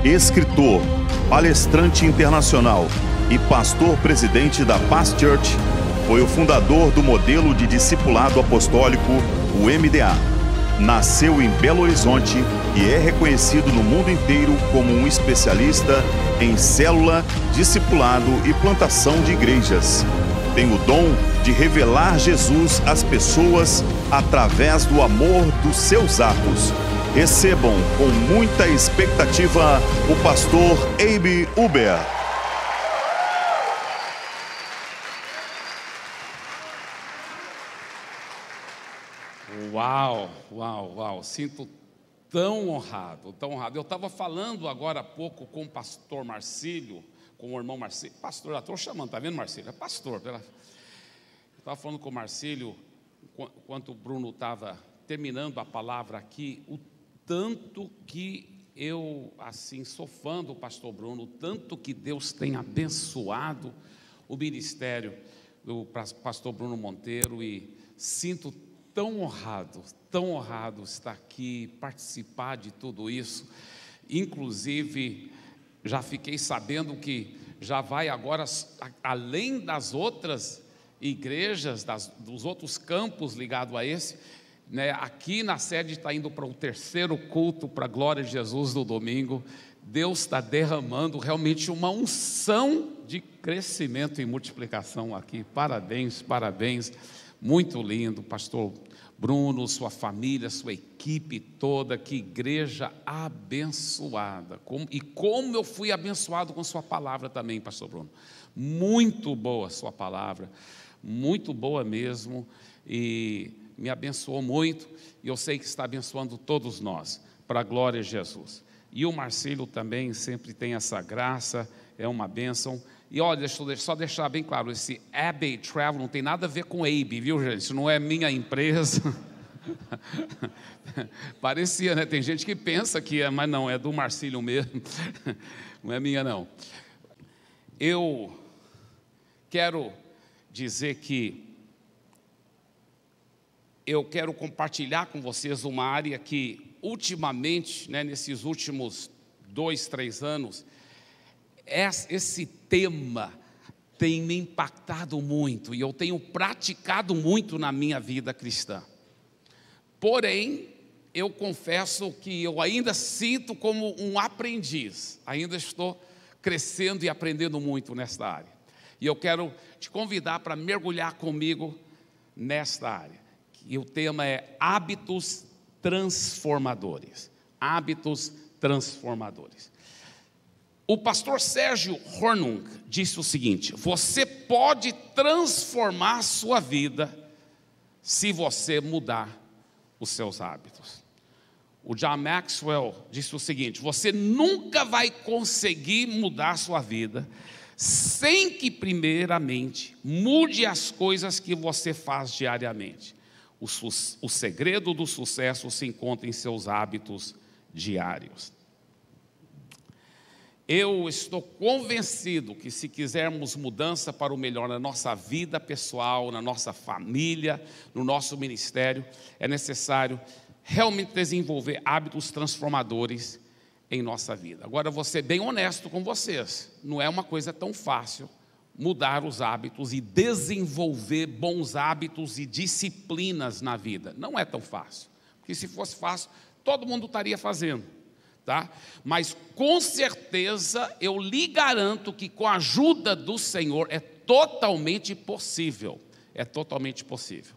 escritor, palestrante internacional e pastor-presidente da Paz Church, foi o fundador do modelo de discipulado apostólico, o MDA. Nasceu em Belo Horizonte e é reconhecido no mundo inteiro como um especialista em célula, discipulado e plantação de igrejas. Tem o dom de revelar Jesus às pessoas através do amor dos seus atos. Recebam com muita expectativa o pastor Abe Uber. Uau, sinto tão honrado, tão honrado. Eu estava falando agora há pouco com o pastor Marcílio, com o irmão Marcílio, pastor, já estou chamando, tá vendo, Marcílio? É pastor. Eu estava falando com o Marcílio, enquanto o Bruno estava terminando a palavra aqui, o tanto que eu, assim, sou fã do pastor Bruno, o tanto que Deus tem abençoado o ministério do pastor Bruno Monteiro, e sinto tão honrado estar aqui, participar de tudo isso. Inclusive, já fiquei sabendo que já vai agora, além das outras igrejas, dos outros campos ligados a esse, né, aqui na sede está indo para o terceiro culto, para a glória de Jesus no domingo. Deus está derramando realmente uma unção de crescimento e multiplicação aqui. Parabéns, muito lindo, pastor Bruno, sua família, sua equipe toda, que igreja abençoada. Como eu fui abençoado com sua palavra também, pastor Bruno. Muito boa sua palavra, muito boa mesmo, e me abençoou muito, e eu sei que está abençoando todos nós, para a glória de Jesus. E o Marcílio também sempre tem essa graça, é uma bênção. E olha, deixa eu só deixar bem claro, esse Abe Travel não tem nada a ver com Abe, viu, gente? Isso não é minha empresa. Parecia, né? Tem gente que pensa que é, mas não, é do Marcílio mesmo. Não é minha, não. Eu quero dizer que eu quero compartilhar com vocês uma área que ultimamente, né, nesses últimos 2, 3 anos, esse tema tem me impactado muito, e eu tenho praticado muito na minha vida cristã. Porém, eu confesso que eu ainda sinto como um aprendiz, ainda estou crescendo e aprendendo muito nesta área. E eu quero te convidar para mergulhar comigo nesta área. E o tema é hábitos transformadores. Hábitos transformadores. O pastor Sérgio Hornung disse o seguinte: você pode transformar a sua vida se você mudar os seus hábitos. O John Maxwell disse o seguinte: você nunca vai conseguir mudar a sua vida sem que primeiramente mude as coisas que você faz diariamente. O segredo do sucesso se encontra em seus hábitos diários. Eu estou convencido que se quisermos mudança para o melhor na nossa vida pessoal, na nossa família, no nosso ministério, é necessário realmente desenvolver hábitos transformadores em nossa vida. Agora, eu vou ser bem honesto com vocês, não é uma coisa tão fácil mudar os hábitos e desenvolver bons hábitos e disciplinas na vida. Não é tão fácil, porque se fosse fácil, todo mundo estaria fazendo. Tá? Mas com certeza eu lhe garanto que com a ajuda do Senhor é totalmente possível. É totalmente possível.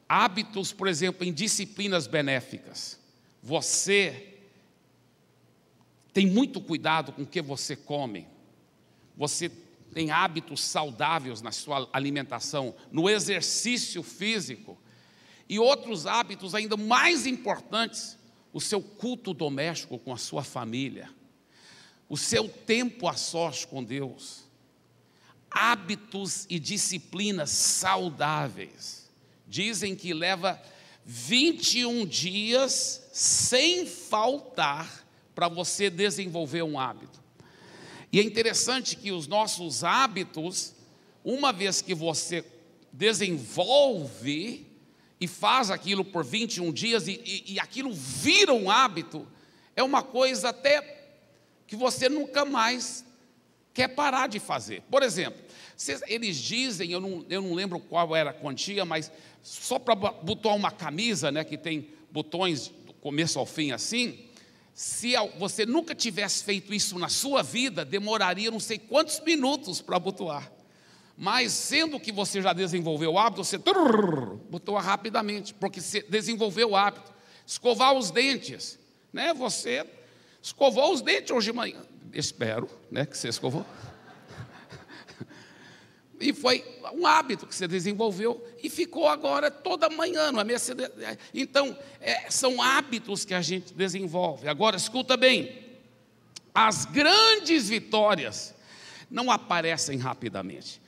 Hábitos, por exemplo, em disciplinas benéficas. Você tem muito cuidado com o que você come. Você tem hábitos saudáveis na sua alimentação, no exercício físico. E outros hábitos ainda mais importantes: o seu culto doméstico com a sua família, o seu tempo a sós com Deus, hábitos e disciplinas saudáveis. Dizem que leva 21 dias sem faltar para você desenvolver um hábito. E é interessante que os nossos hábitos, uma vez que você desenvolve e faz aquilo por 21 dias e aquilo vira um hábito, é uma coisa até que você nunca mais quer parar de fazer. Por exemplo, eles dizem, eu não lembro qual era a quantia, mas só para botar uma camisa, né, que tem botões do começo ao fim assim, se você nunca tivesse feito isso na sua vida, demoraria não sei quantos minutos para abotoar. Mas sendo que você já desenvolveu o hábito, você botoa rapidamente, porque você desenvolveu o hábito. Escovar os dentes, né? Você escovou os dentes hoje de manhã. Espero, né, que você escovou. E foi um hábito que você desenvolveu e ficou agora toda manhã. Não é mesmo? Então, são hábitos que a gente desenvolve. Agora, escuta bem. As grandes vitórias não aparecem rapidamente.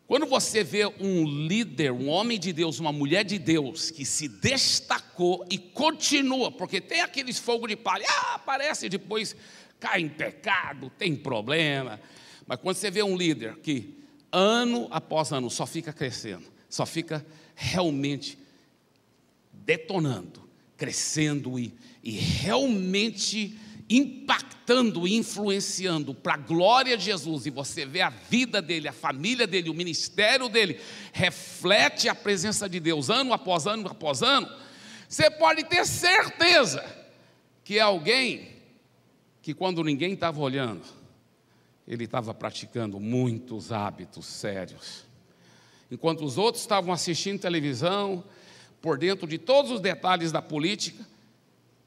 Quando você vê um líder, um homem de Deus, uma mulher de Deus, que se destacou e continua, porque tem aqueles fogo de palha, aparece e depois cai em pecado, tem problema. Mas quando você vê um líder que ano após ano só fica crescendo, só fica realmente detonando, crescendo e realmente impactando, influenciando para a glória de Jesus, e você vê a vida dele, a família dele, o ministério dele, reflete a presença de Deus ano após ano após ano, você pode ter certeza que é alguém que quando ninguém estava olhando, ele estava praticando muitos hábitos sérios. Enquanto os outros estavam assistindo televisão, por dentro de todos os detalhes da política,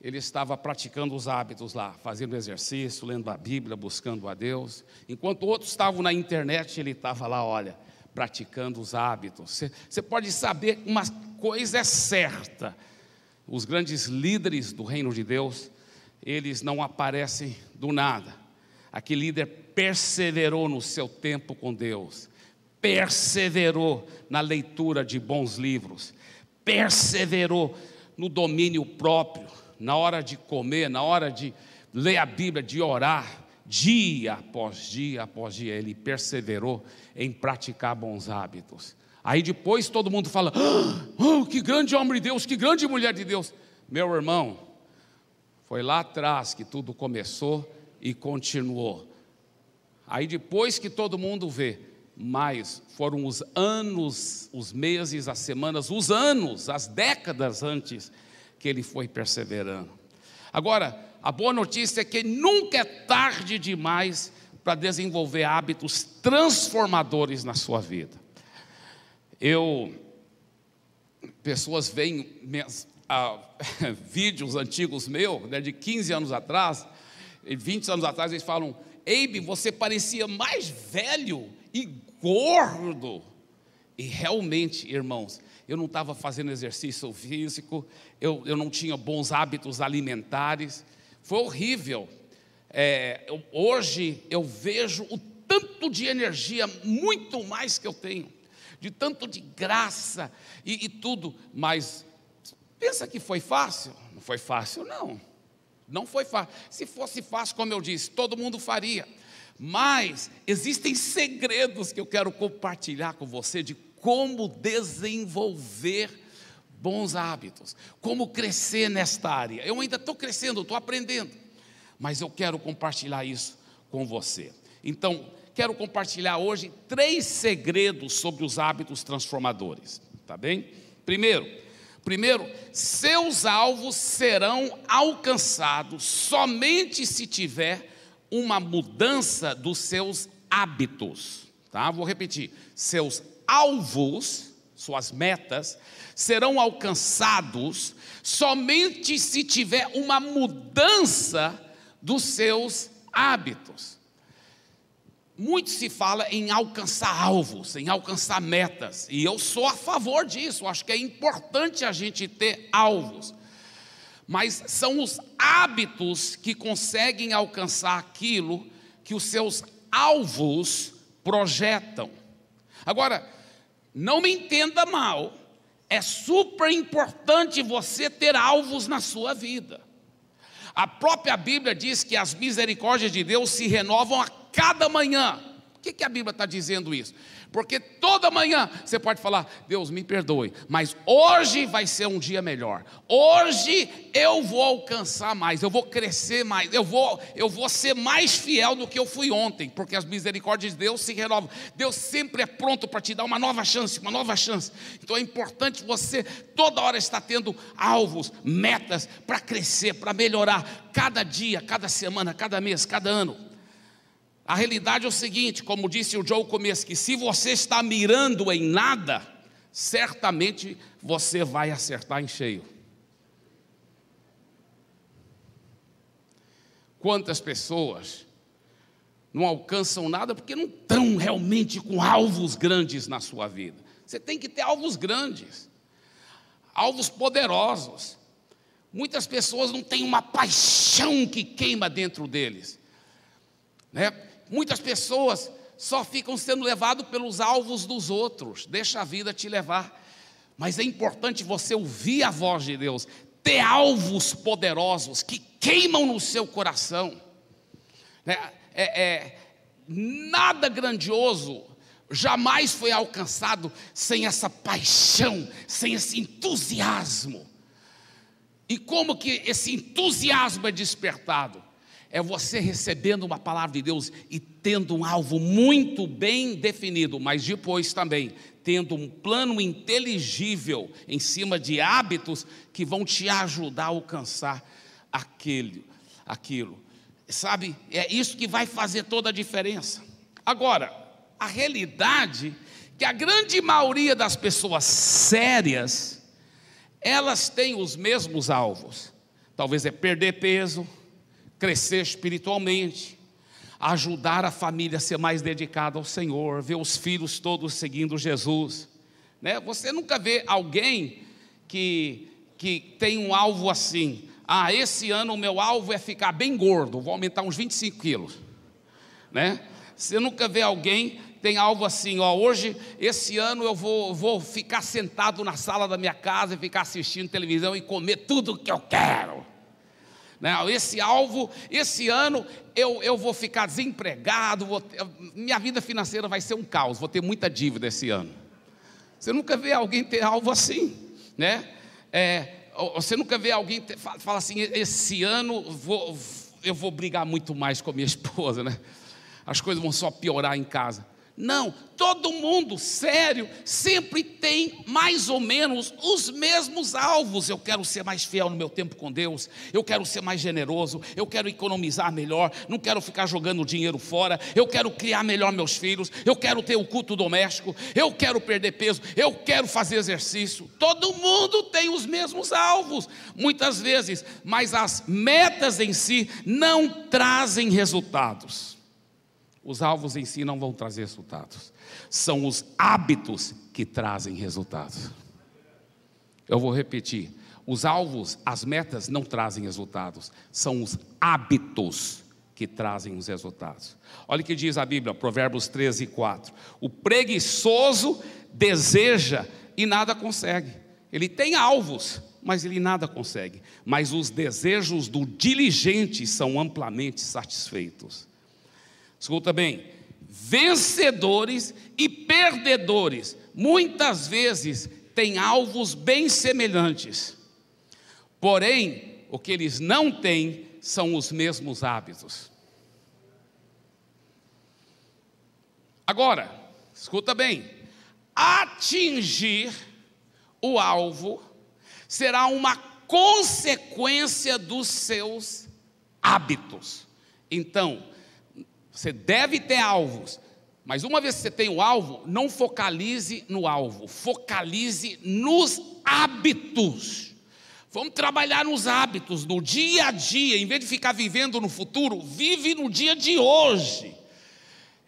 ele estava praticando os hábitos lá, fazendo exercício, lendo a Bíblia, buscando a Deus. Enquanto outros estavam na internet, ele estava lá, olha, praticando os hábitos. Você pode saber, uma coisa é certa: os grandes líderes do reino de Deus, eles não aparecem do nada. Aquele líder perseverou no seu tempo com Deus, perseverou na leitura de bons livros, perseverou no domínio próprio, na hora de comer, na hora de ler a Bíblia, de orar, dia após dia, ele perseverou em praticar bons hábitos. Aí depois todo mundo fala, que grande homem de Deus, que grande mulher de Deus. Meu irmão, foi lá atrás que tudo começou e continuou. Aí depois que todo mundo vê, mas foram os anos, os meses, as semanas, os anos, as décadas antes que ele foi perseverando. Agora, a boa notícia é que nunca é tarde demais para desenvolver hábitos transformadores na sua vida. Pessoas veem vídeos antigos meus, né, de 15 anos atrás, 20 anos atrás, eles falam, Eibe, você parecia mais velho e gordo. E realmente, irmãos, eu não estava fazendo exercício físico, eu não tinha bons hábitos alimentares, foi horrível. Hoje eu vejo o tanto de energia, muito mais que eu tenho, de tanto de graça e tudo, mas pensa que foi fácil? Não foi fácil, não. Não foi fácil. Se fosse fácil, como eu disse, todo mundo faria. Mas existem segredos que eu quero compartilhar com você de como desenvolver bons hábitos, como crescer nesta área. Eu ainda estou crescendo, estou aprendendo, mas eu quero compartilhar isso com você. Então, quero compartilhar hoje 3 segredos sobre os hábitos transformadores, tá bem? Primeiro, seus alvos serão alcançados somente se tiver uma mudança dos seus hábitos, tá? Vou repetir, seus alvos, suas metas, serão alcançados somente se tiver uma mudança dos seus hábitos. Muito se fala em alcançar alvos, em alcançar metas, e eu sou a favor disso, acho que é importante a gente ter alvos, mas são os hábitos que conseguem alcançar aquilo que os seus alvos projetam. Agora, não me entenda mal, é super importante você ter alvos na sua vida. A própria Bíblia diz que as misericórdias de Deus se renovam a cada manhã. que a Bíblia está dizendo isso? Porque toda manhã você pode falar, Deus me perdoe, mas hoje vai ser um dia melhor. Hoje eu vou alcançar mais, eu vou crescer mais, eu vou ser mais fiel do que eu fui ontem, porque as misericórdias de Deus se renovam. Deus sempre é pronto para te dar uma nova chance, uma nova chance. Então é importante você toda hora estar tendo alvos, metas para crescer, para melhorar, cada dia, cada semana, cada mês, cada ano. A realidade é o seguinte, como disse o Joe começo, que se você está mirando em nada, certamente você vai acertar em cheio. Quantas pessoas não alcançam nada porque não estão realmente com alvos grandes na sua vida? Você tem que ter alvos grandes, alvos poderosos. Muitas pessoas não têm uma paixão que queima dentro deles, né? Muitas pessoas só ficam sendo levadas pelos alvos dos outros. Deixa a vida te levar. Mas é importante você ouvir a voz de Deus, ter alvos poderosos que queimam no seu coração. Nada grandioso jamais foi alcançado sem essa paixão, sem esse entusiasmo. E como que esse entusiasmo é despertado? É você recebendo uma palavra de Deus e tendo um alvo muito bem definido, mas depois também tendo um plano inteligível em cima de hábitos que vão te ajudar a alcançar aquilo. Sabe, é isso que vai fazer toda a diferença. Agora, a realidade é que a grande maioria das pessoas sérias, elas têm os mesmos alvos. Talvez é perder peso, crescer espiritualmente, ajudar a família a ser mais dedicada ao Senhor, ver os filhos todos seguindo Jesus, né? Você nunca vê alguém que tem um alvo assim, esse ano o meu alvo é ficar bem gordo, vou aumentar uns 25 quilos, né? Você nunca vê alguém que tem alvo assim, hoje, esse ano eu vou ficar sentado na sala da minha casa e ficar assistindo televisão e comer tudo o que eu quero. Não, esse ano eu vou ficar desempregado, minha vida financeira vai ser um caos, vou ter muita dívida esse ano. Você nunca vê alguém ter alvo assim, né? Você nunca vê alguém falar assim, esse ano eu vou brigar muito mais com a minha esposa, né? As coisas vão só piorar em casa. Não, todo mundo sério sempre tem mais ou menos os mesmos alvos. Eu quero ser mais fiel no meu tempo com Deus, eu quero ser mais generoso, eu quero economizar melhor, não quero ficar jogando dinheiro fora, eu quero criar melhor meus filhos, eu quero ter o culto doméstico, eu quero perder peso, eu quero fazer exercício. Todo mundo tem os mesmos alvos, muitas vezes, mas as metas em si não trazem resultados. Os alvos em si não vão trazer resultados. São os hábitos que trazem resultados. Eu vou repetir. Os alvos, as metas não trazem resultados. São os hábitos que trazem os resultados. Olha o que diz a Bíblia, Provérbios 13:4. O preguiçoso deseja e nada consegue. Ele tem alvos, mas ele nada consegue. Mas os desejos do diligente são amplamente satisfeitos. Escuta bem, vencedores e perdedores muitas vezes têm alvos bem semelhantes, porém o que eles não têm são os mesmos hábitos. Agora, escuta bem, atingir o alvo será uma consequência dos seus hábitos. Então, você deve ter alvos, mas uma vez que você tem o alvo, não focalize no alvo, focalize nos hábitos. Vamos trabalhar nos hábitos, no dia a dia, em vez de ficar vivendo no futuro, vive no dia de hoje.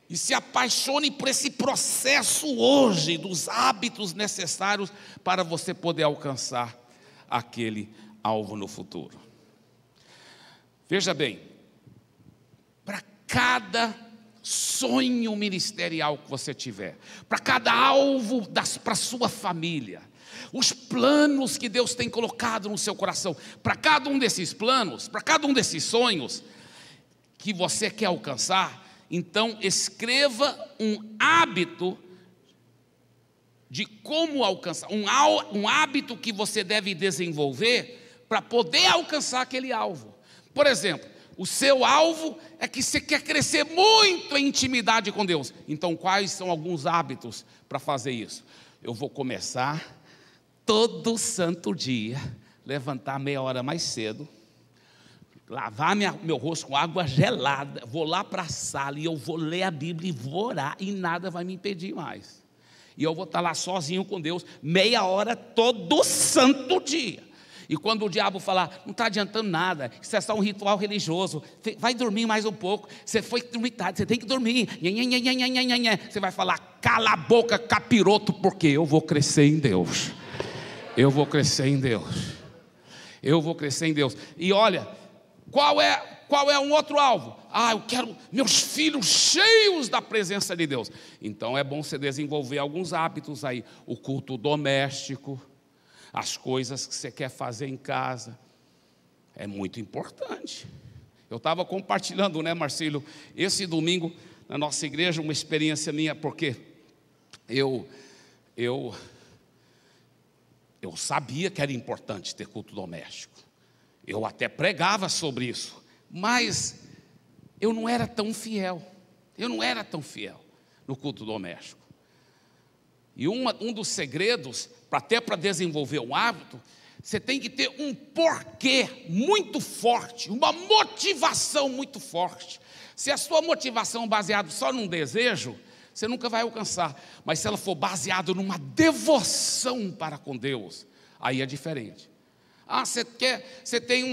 E se apaixone por esse processo hoje, dos hábitos necessários para você poder alcançar aquele alvo no futuro. Veja bem, para cada sonho ministerial que você tiver, para cada alvo para a sua família, os planos que Deus tem colocado no seu coração, para cada um desses planos, para cada um desses sonhos que você quer alcançar, Então escreva um hábito de como alcançar, um hábito que você deve desenvolver para poder alcançar aquele alvo. Por exemplo, o seu alvo é que você quer crescer muito em intimidade com Deus. Então quais são alguns hábitos para fazer isso? Eu vou começar todo santo dia, levantar meia hora mais cedo, lavar meu rosto com água gelada, vou lá para a sala e eu vou ler a Bíblia e vou orar e nada vai me impedir mais. E eu vou estar lá sozinho com Deus, meia hora todo santo dia. E quando o diabo falar, não está adiantando nada, isso é só um ritual religioso, vai dormir mais um pouco, você foi dormir tarde, você tem que dormir, você vai falar, cala a boca, capiroto, porque eu vou crescer em Deus. Eu vou crescer em Deus. Eu vou crescer em Deus. E olha, qual é um outro alvo? Eu quero meus filhos cheios da presença de Deus. Então é bom você desenvolver alguns hábitos aí. O culto doméstico, as coisas que você quer fazer em casa. É muito importante. Eu estava compartilhando, Marcílio, esse domingo na nossa igreja, uma experiência minha, porque eu sabia que era importante ter culto doméstico. Eu até pregava sobre isso, mas eu não era tão fiel. Eu não era tão fiel no culto doméstico. E um dos segredos, até para desenvolver um hábito, você tem que ter um porquê muito forte, uma motivação muito forte. Se a sua motivação é baseada só num desejo, você nunca vai alcançar. Mas se ela for baseada numa devoção para com Deus, aí é diferente. Você tem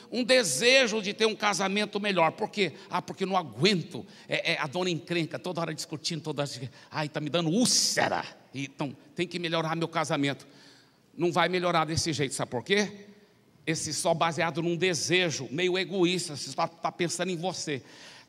um desejo de ter um casamento melhor. Por quê? Porque não aguento. A dona encrenca, toda hora discutindo, está me dando úlcera. Então, tem que melhorar meu casamento. Não vai melhorar desse jeito, sabe por quê? Esse só baseado num desejo meio egoísta, você está pensando em você.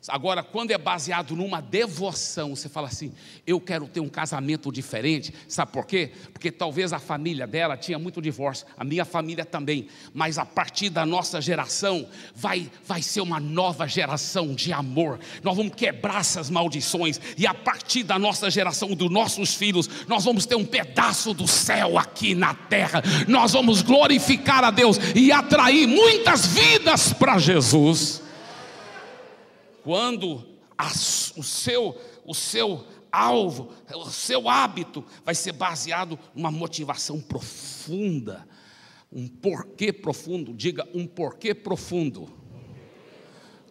Agora, quando é baseado numa devoção, você fala assim, eu quero ter um casamento diferente, sabe por quê? Porque talvez a família dela tinha muito divórcio, a minha família também, mas a partir da nossa geração, vai ser uma nova geração de amor, nós vamos quebrar essas maldições, e a partir da nossa geração, dos nossos filhos, nós vamos ter um pedaço do céu aqui na terra, nós vamos glorificar a Deus, e atrair muitas vidas para Jesus. Quando o seu alvo, o seu hábito vai ser baseado numa motivação profunda, um porquê profundo, diga um porquê profundo.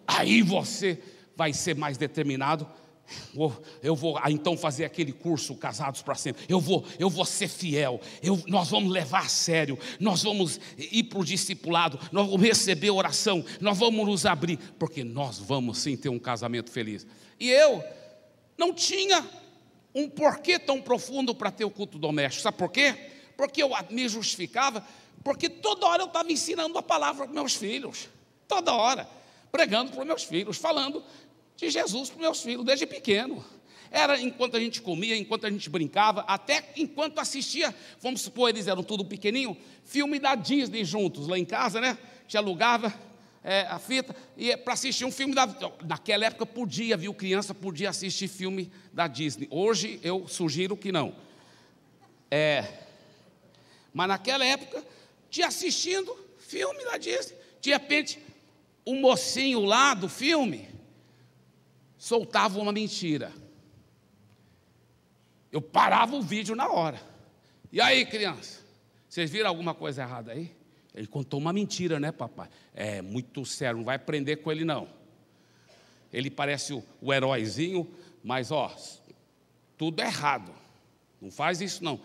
Aí você vai ser mais determinado. Eu vou então fazer aquele curso Casados para Sempre. Eu vou ser fiel. Nós vamos levar a sério. Nós vamos ir para o discipulado. Nós vamos receber oração. Nós vamos nos abrir, porque nós vamos sim ter um casamento feliz. E eu não tinha um porquê tão profundo para ter o culto doméstico. Sabe por quê? Porque eu me justificava. Porque toda hora eu estava ensinando a palavra para meus filhos. Toda hora. Pregando para os meus filhos. Falando de Jesus para os meus filhos, desde pequeno. Era enquanto a gente comia, enquanto a gente brincava, até enquanto assistia, vamos supor, eles eram tudo pequenininho, filme da Disney juntos, lá em casa, né? A gente alugava a fita, e para assistir um filme naquela época podia, viu, criança podia assistir filme da Disney. Hoje eu sugiro que não. Mas naquela época, tinha assistindo filme da Disney, de repente, o mocinho lá do filme soltava uma mentira. Eu parava o vídeo na hora. E aí, criança, vocês viram alguma coisa errada aí? Ele contou uma mentira, né, papai? É muito sério, não vai aprender com ele não. Ele parece o heróizinho, mas tudo é errado. Não faz isso não.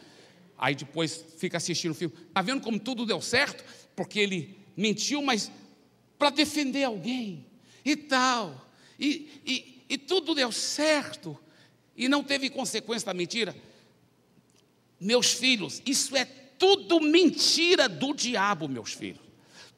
Aí depois fica assistindo o filme. Está vendo como tudo deu certo? Porque ele mentiu, mas para defender alguém e tal. E tudo deu certo, e não teve consequência da mentira. Meus filhos, isso é tudo mentira do diabo, meus filhos.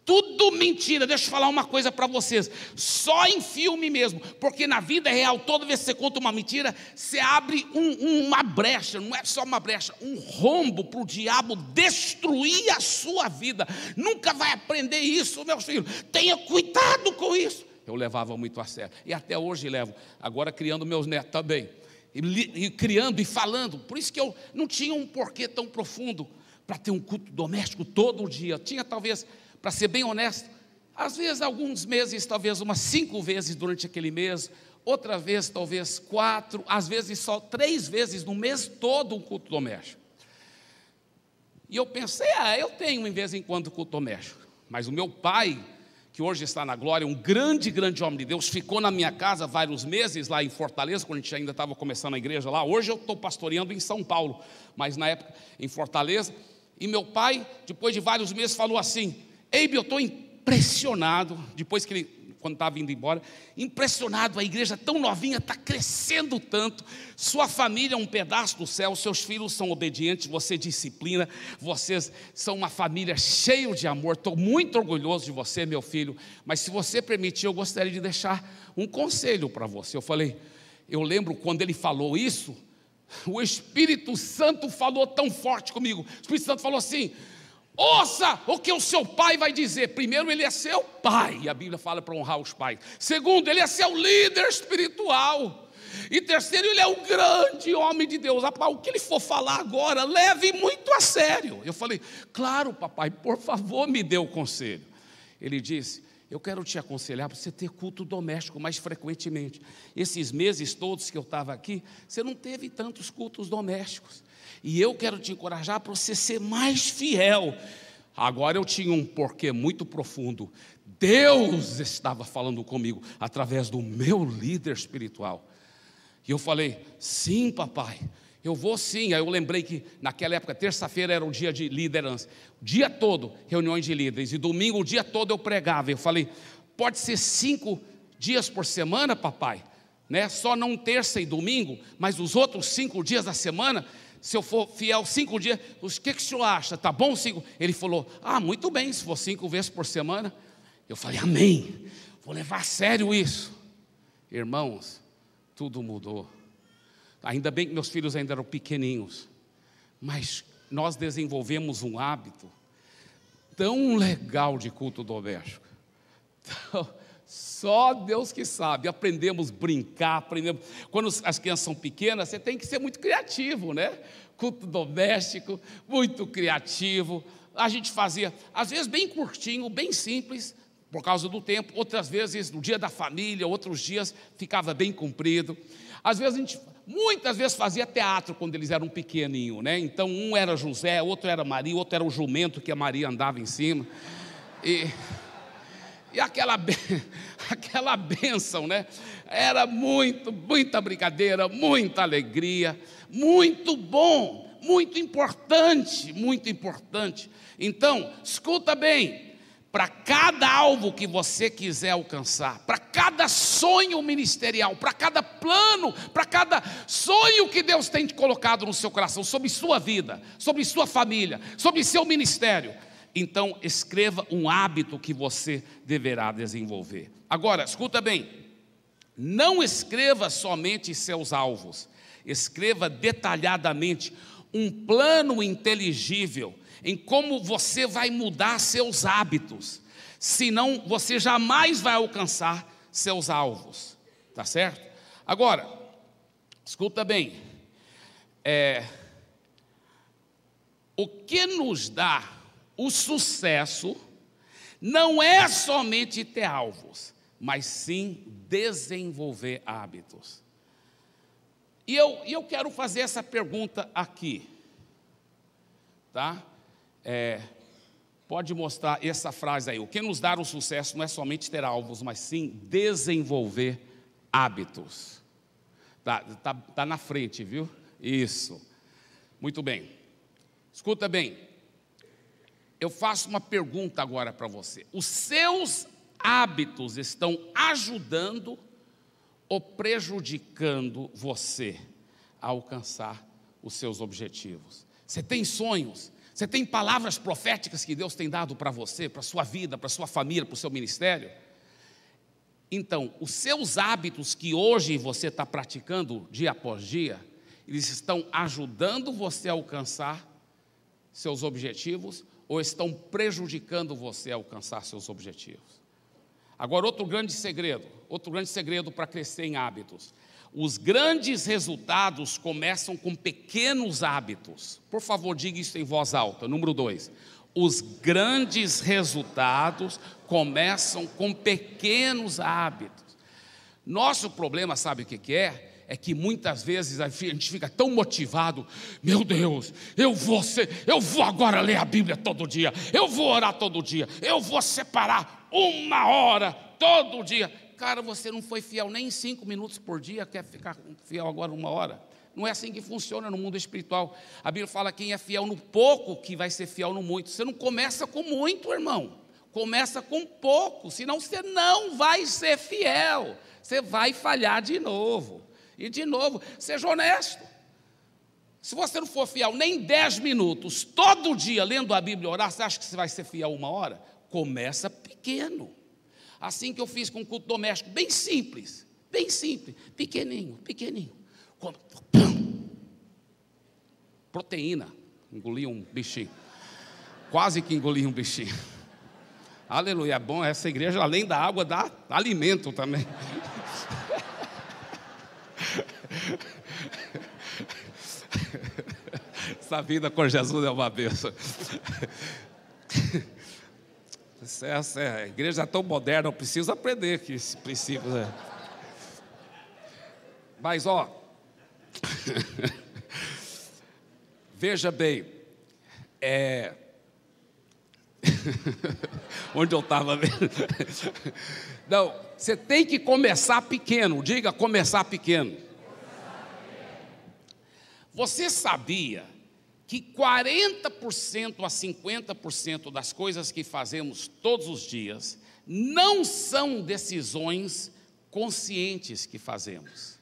Tudo mentira. Deixa eu falar uma coisa para vocês, só em filme mesmo, porque na vida real, toda vez que você conta uma mentira, você abre uma brecha, não é só uma brecha, um rombo para o diabo destruir a sua vida. Nunca vai aprender isso, meus filhos. Tenha cuidado com isso. eu levava muito a sério. E até hoje levo, agora criando meus netos também. E criando e falando. Por isso que eu não tinha um porquê tão profundo para ter um culto doméstico todo dia. Eu tinha talvez, para ser bem honesto, às vezes alguns meses, talvez umas 5 vezes durante aquele mês, outra vez talvez 4, às vezes só 3 vezes no mês todo um culto doméstico. E eu pensei, eu tenho em vez em quando culto doméstico. Mas o meu pai, que hoje está na glória, um grande homem de Deus, ficou na minha casa vários meses lá em Fortaleza, quando a gente ainda estava começando a igreja lá. Hoje eu estou pastoreando em São Paulo, mas na época em Fortaleza. E meu pai, depois de vários meses, falou assim: Eibe, eu estou impressionado, depois que ele, quando estava indo embora, impressionado, a igreja tão novinha, está crescendo tanto, sua família é um pedaço do céu, seus filhos são obedientes, você disciplina, vocês são uma família cheia de amor, estou muito orgulhoso de você, meu filho, mas se você permitir, eu gostaria de deixar um conselho para você. Eu falei, eu lembro quando ele falou isso, o Espírito Santo falou tão forte comigo, o Espírito Santo falou assim: ouça o que o seu pai vai dizer. Primeiro, ele é seu pai, e a Bíblia fala para honrar os pais. Segundo, ele é seu líder espiritual. E terceiro, ele é um grande homem de Deus. Rapaz, o que ele for falar agora, leve muito a sério. Eu falei, claro, papai, por favor, me dê o conselho. Ele disse, eu quero te aconselhar para você ter culto doméstico mais frequentemente. Esses meses todos que eu estava aqui, você não teve tantos cultos domésticos. E eu quero te encorajar para você ser mais fiel. Agora eu tinha um porquê muito profundo. Deus estava falando comigo através do meu líder espiritual. E eu falei, sim, papai, eu vou sim. Aí eu lembrei que naquela época, terça-feira era o dia de liderança. O dia todo, reuniões de líderes. E domingo, o dia todo eu pregava. Eu falei, pode ser 5 dias por semana, papai? Né? Só não terça e domingo, mas os outros 5 dias da semana, se eu for fiel 5 dias, o que o senhor acha? Tá bom 5? Ele falou, muito bem, se for 5 vezes por semana. Eu falei, amém, vou levar a sério isso. Irmãos, tudo mudou. Ainda bem que meus filhos ainda eram pequeninhos, mas nós desenvolvemos um hábito tão legal de culto doméstico. Só Deus que sabe. Aprendemos a brincar, quando as crianças são pequenas, você tem que ser muito criativo, né? Culto doméstico, muito criativo. A gente fazia, às vezes bem curtinho, bem simples, por causa do tempo. Outras vezes no dia da família, outros dias ficava bem comprido. Às vezes a gente, muitas vezes fazia teatro quando eles eram pequenininhos, né? Então um era José, outro era Maria, outro era o jumento que a Maria andava em cima. E aquela bênção, né? Era muita brincadeira, muita alegria, muito bom, muito importante. Então, escuta bem, para cada alvo que você quiser alcançar, para cada sonho ministerial, para cada plano, para cada sonho que Deus tem colocado no seu coração, sobre sua vida, sobre sua família, sobre seu ministério, então escreva um hábito que você deverá desenvolver. Agora, escuta bem, não escreva somente seus alvos, escreva detalhadamente um plano inteligível em como você vai mudar seus hábitos, senão você jamais vai alcançar seus alvos, tá certo? Agora, escuta bem, o que nos dá o sucesso não é somente ter alvos, mas sim desenvolver hábitos. E eu quero fazer essa pergunta aqui, tá? Pode mostrar essa frase aí. O que nos dá o sucesso não é somente ter alvos, mas sim desenvolver hábitos. Tá na frente, viu? Isso. Muito bem. Escuta bem. Eu faço uma pergunta agora para você. Os seus hábitos estão ajudando ou prejudicando você a alcançar os seus objetivos? Você tem sonhos? Você tem palavras proféticas que Deus tem dado para você, para a sua vida, para a sua família, para o seu ministério? Então, os seus hábitos que hoje você está praticando dia após dia, eles estão ajudando você a alcançar seus objetivos ou estão prejudicando você a alcançar seus objetivos? Agora, outro grande segredo para crescer em hábitos. Os grandes resultados começam com pequenos hábitos. Por favor, diga isso em voz alta. Número 2. Os grandes resultados começam com pequenos hábitos. Nosso problema, sabe o que é? É que muitas vezes a gente fica tão motivado. Meu Deus, eu vou agora ler a Bíblia todo dia. Eu vou orar todo dia. Eu vou separar 1 hora todo dia. Cara, você não foi fiel nem 5 minutos por dia, quer ficar fiel agora 1 hora? Não é assim que funciona no mundo espiritual. A Bíblia fala que quem é fiel no pouco, que vai ser fiel no muito. Você não começa com muito, irmão. Começa com pouco, senão você não vai ser fiel. Você vai falhar de novo. E de novo, seja honesto. Se você não for fiel nem 10 minutos, todo dia lendo a Bíblia e orar, você acha que você vai ser fiel 1 hora? Começa pequeno. Assim que eu fiz com o culto doméstico, bem simples, pequenininho. Proteína, engoli um bichinho, quase que engoli um bichinho. Aleluia, é bom, essa igreja além da água dá alimento também. Essa vida com Jesus é uma bênção. A igreja é tão moderna, eu preciso aprender que esse princípio. Né? Mas, veja bem, onde eu estava vendo? Não, você tem que começar pequeno, diga começar pequeno. Você sabia que 40% a 50% das coisas que fazemos todos os dias não são decisões conscientes que fazemos?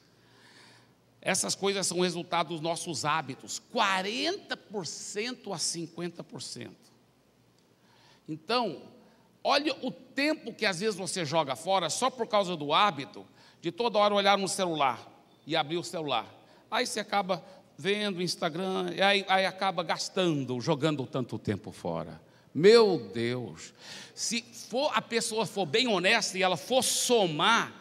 Essas coisas são resultado dos nossos hábitos, 40% a 50%. Então, olha o tempo que às vezes você joga fora só por causa do hábito de toda hora olhar no celular e abrir o celular. Aí você acaba vendo o Instagram, e aí acaba gastando, jogando tanto tempo fora. Meu Deus, se a pessoa for bem honesta e ela for somar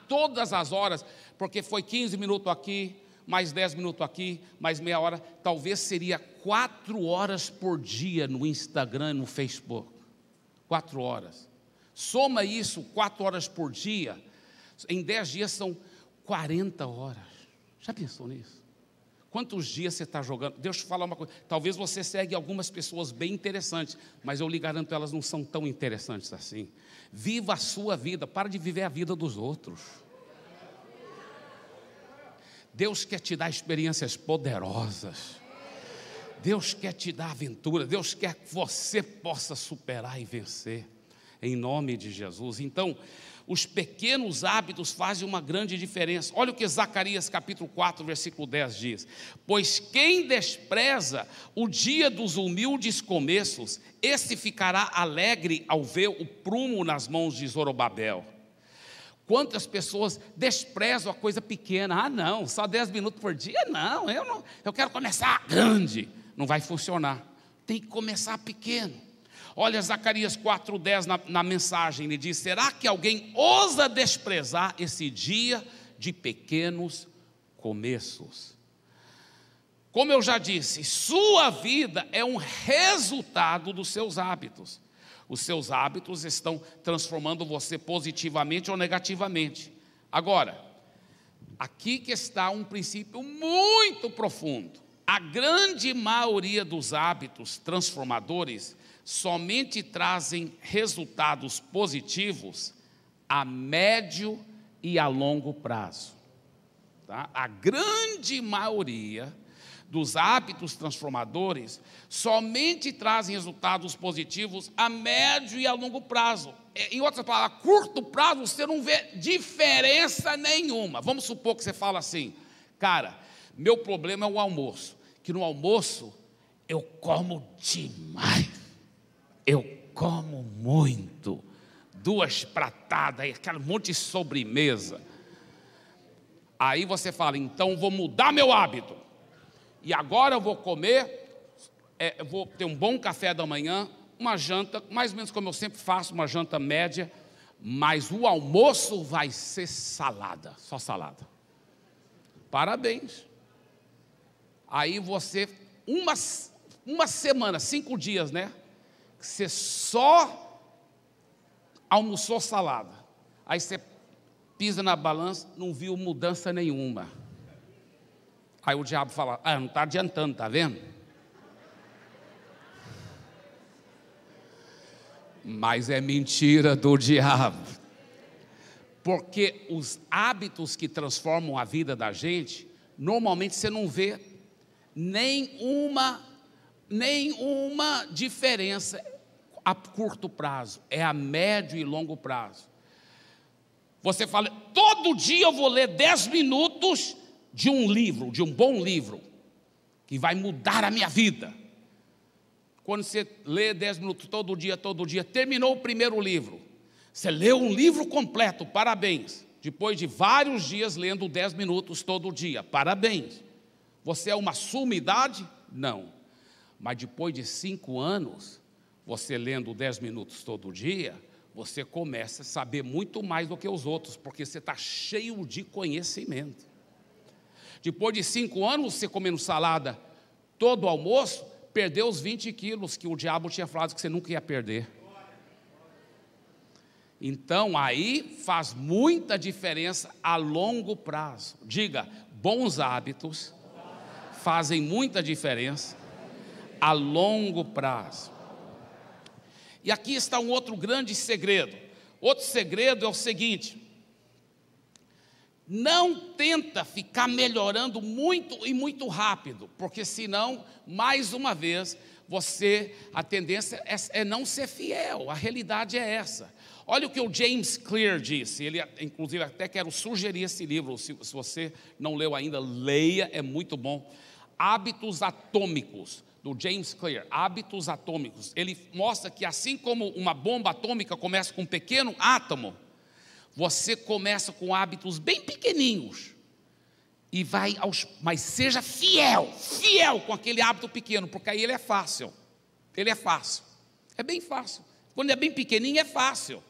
todas as horas, porque foi 15 minutos aqui, mais 10 minutos aqui, mais meia hora, talvez seria 4 horas por dia no Instagram e no Facebook. 4 horas. Soma isso, 4 horas por dia, em 10 dias são 40 horas. Já pensou nisso? Quantos dias você está jogando? Deixa eu te falar uma coisa. Talvez você segue algumas pessoas bem interessantes, mas eu lhe garanto, elas não são tão interessantes assim. Viva a sua vida, para de viver a vida dos outros. Deus quer te dar experiências poderosas. Deus quer te dar aventura. Deus quer que você possa superar e vencer. Em nome de Jesus. Então, os pequenos hábitos fazem uma grande diferença. Olha o que Zacarias capítulo 4, versículo 10 diz. Pois quem despreza o dia dos humildes começos, esse ficará alegre ao ver o prumo nas mãos de Zorobabel. Quantas pessoas desprezam a coisa pequena? Ah, não, só 10 minutos por dia? Não, eu quero começar grande. Não vai funcionar. Tem que começar pequeno. Olha Zacarias 4,10 na mensagem, ele diz: será que alguém ousa desprezar esse dia de pequenos começos? Como eu já disse, sua vida é um resultado dos seus hábitos. Os seus hábitos estão transformando você positivamente ou negativamente. Agora, aqui que está um princípio muito profundo. A grande maioria dos hábitos transformadores somente trazem resultados positivos a médio e a longo prazo. Tá? A grande maioria dos hábitos transformadores somente trazem resultados positivos a médio e a longo prazo. Em outras palavras, a curto prazo você não vê diferença nenhuma. Vamos supor que você fala assim: cara, meu problema é o almoço, que no almoço eu como demais. Eu como muito, 2 pratadas, aquele monte de sobremesa. Aí você fala: então vou mudar meu hábito. E agora eu vou comer, vou ter um bom café da manhã, uma janta, mais ou menos como eu sempre faço, uma janta média, mas o almoço vai ser salada, só salada. Parabéns. Aí você, uma semana, 5 dias, né? Você só almoçou salada. Aí você pisa na balança, não viu mudança nenhuma. Aí o diabo fala, não está adiantando, está vendo? Mas é mentira do diabo. Porque os hábitos que transformam a vida da gente, normalmente você não vê nenhuma diferença a curto prazo, é a médio e longo prazo. Você fala, todo dia eu vou ler 10 minutos de um livro, de um bom livro, que vai mudar a minha vida. Quando você lê 10 minutos todo dia, terminou o primeiro livro, você leu um livro completo, parabéns. Depois de vários dias lendo 10 minutos todo dia, parabéns. Você é uma sumidade? Não. Mas depois de 5 anos, você lendo 10 minutos todo dia, você começa a saber muito mais do que os outros, porque você está cheio de conhecimento. Depois de 5 anos, você comendo salada todo o almoço, perdeu os 20 quilos que o diabo tinha falado que você nunca ia perder. Então, aí faz muita diferença a longo prazo. Diga, bons hábitos fazem muita diferença a longo prazo. E aqui está um outro grande segredo. Outro segredo é o seguinte: não tenta ficar melhorando muito e muito rápido, porque senão, mais uma vez, a tendência é não ser fiel. A realidade é essa. Olha o que o James Clear disse. Ele, inclusive, até quero sugerir esse livro. Se você não leu ainda, leia, é muito bom. Hábitos Atômicos, do James Clear. Hábitos Atômicos. Ele mostra que assim como uma bomba atômica começa com um pequeno átomo, você começa com hábitos bem pequeninhos e mas seja fiel com aquele hábito pequeno, porque aí ele é fácil. É bem fácil. Quando é bem pequenininho é fácil.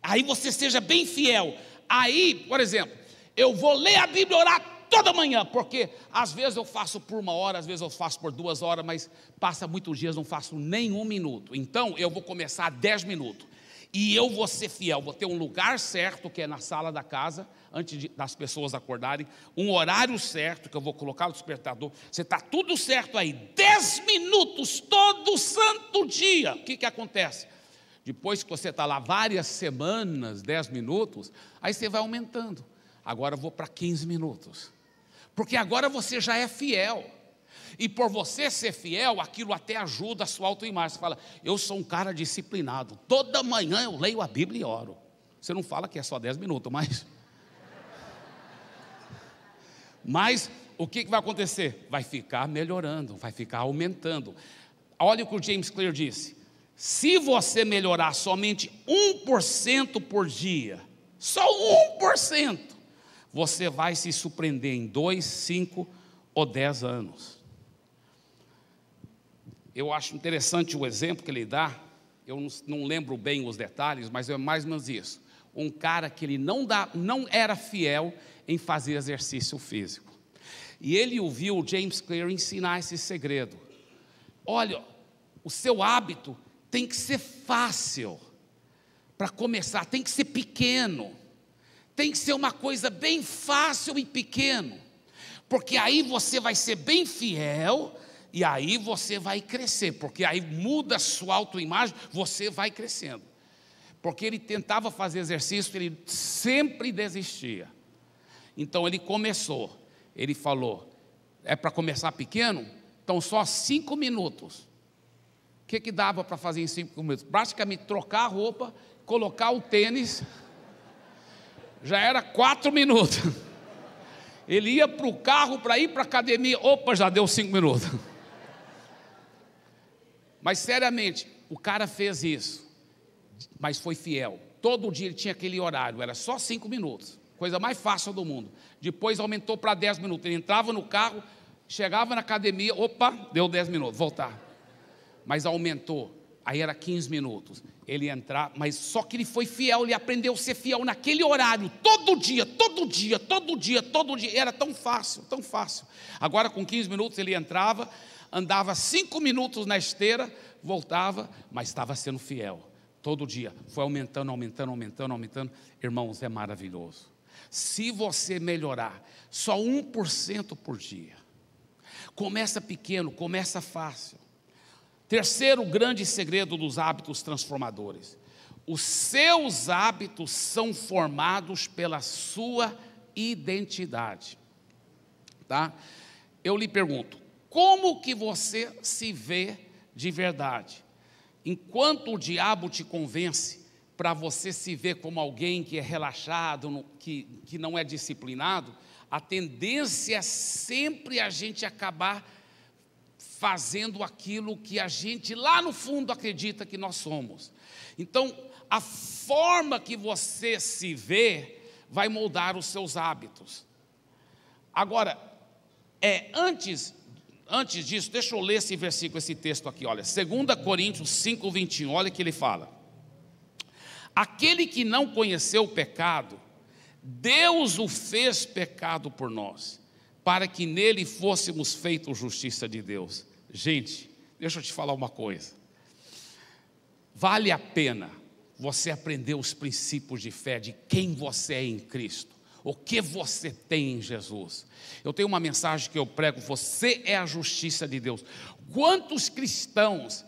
Aí você seja bem fiel. Aí, por exemplo, eu vou ler a Bíblia e orar toda manhã, porque às vezes eu faço por 1 hora, às vezes eu faço por 2 horas, mas passa muitos dias, não faço nem 1 minuto. Então eu vou começar a 10 minutos. E eu vou ser fiel, vou ter um lugar certo, que é na sala da casa, antes das pessoas acordarem, um horário certo, que eu vou colocar o despertador, você está tudo certo aí, 10 minutos, todo santo dia. O que acontece? Depois que você está lá várias semanas, 10 minutos, aí você vai aumentando. Agora eu vou para 15 minutos, porque agora você já é fiel. E por você ser fiel, aquilo até ajuda a sua autoimagem. Você fala, eu sou um cara disciplinado, toda manhã eu leio a Bíblia e oro. Você não fala que é só 10 minutos, mas o que vai acontecer? Vai ficar melhorando, vai ficar aumentando. Olha o que o James Clear disse: se você melhorar somente 1% por dia, só 1%, você vai se surpreender em 2, 5 ou 10 anos. Eu acho interessante o exemplo que ele dá. Eu não lembro bem os detalhes, mas é mais ou menos isso. Um cara que ele não era fiel em fazer exercício físico. E ele ouviu o James Clear ensinar esse segredo. Olha, o seu hábito tem que ser fácil para começar, tem que ser pequeno, tem que ser uma coisa bem fácil e pequeno, porque aí você vai ser bem fiel. E aí você vai crescer, porque aí muda a sua autoimagem, você vai crescendo. Porque ele tentava fazer exercício, ele sempre desistia. Então ele começou, ele falou, é para começar pequeno? Então só 5 minutos. O que dava para fazer em 5 minutos? Praticamente trocar a roupa, colocar o tênis, já era 4 minutos. Ele ia para o carro para ir para a academia, opa, já deu 5 minutos. Mas seriamente, o cara fez isso, mas foi fiel. Todo dia ele tinha aquele horário, era só 5 minutos, coisa mais fácil do mundo. Depois aumentou para 10 minutos, ele entrava no carro, chegava na academia, opa, deu 10 minutos, voltar. Mas aumentou, Aí era 15 minutos, ele ia entrar, mas só que ele foi fiel, ele aprendeu a ser fiel naquele horário, todo dia, era tão fácil. Agora com 15 minutos ele entrava, andava 5 minutos na esteira, voltava, mas estava sendo fiel, todo dia, foi aumentando, irmãos, é maravilhoso. Se você melhorar, só 1% por dia, começa pequeno, começa fácil. Terceiro grande segredo dos hábitos transformadores: os seus hábitos são formados pela sua identidade, tá? Eu lhe pergunto, como que você se vê de verdade? Enquanto o diabo te convence para você se ver como alguém que é relaxado, que não é disciplinado, a tendência é sempre a gente acabar fazendo aquilo que a gente lá no fundo acredita que nós somos. Então, a forma que você se vê vai moldar os seus hábitos. Agora, antes disso, deixa eu ler esse versículo, esse texto aqui, olha, 2 Coríntios 5:21, olha o que ele fala: aquele que não conheceu o pecado, Deus o fez pecado por nós, para que nele fôssemos feitos justiça de Deus. Gente, deixa eu te falar uma coisa, vale a pena você aprender os princípios de fé, de quem você é em Cristo, o que você tem em Jesus. Eu tenho uma mensagem que eu prego: você é a justiça de Deus. Quantos cristãos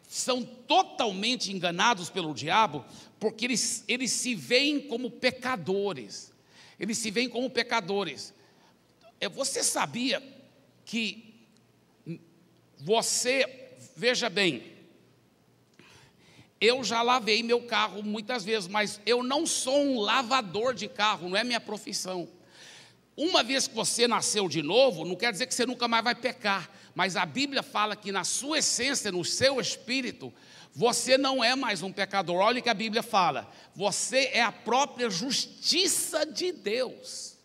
são totalmente enganados pelo diabo, porque eles se veem como pecadores, Você sabia que veja bem, eu já lavei meu carro muitas vezes, mas eu não sou um lavador de carro, não é minha profissão. Uma vez que você nasceu de novo, não quer dizer que você nunca mais vai pecar, mas a Bíblia fala que na sua essência, no seu espírito, você não é mais um pecador. Olha o que a Bíblia fala: você é a própria justiça de Deus.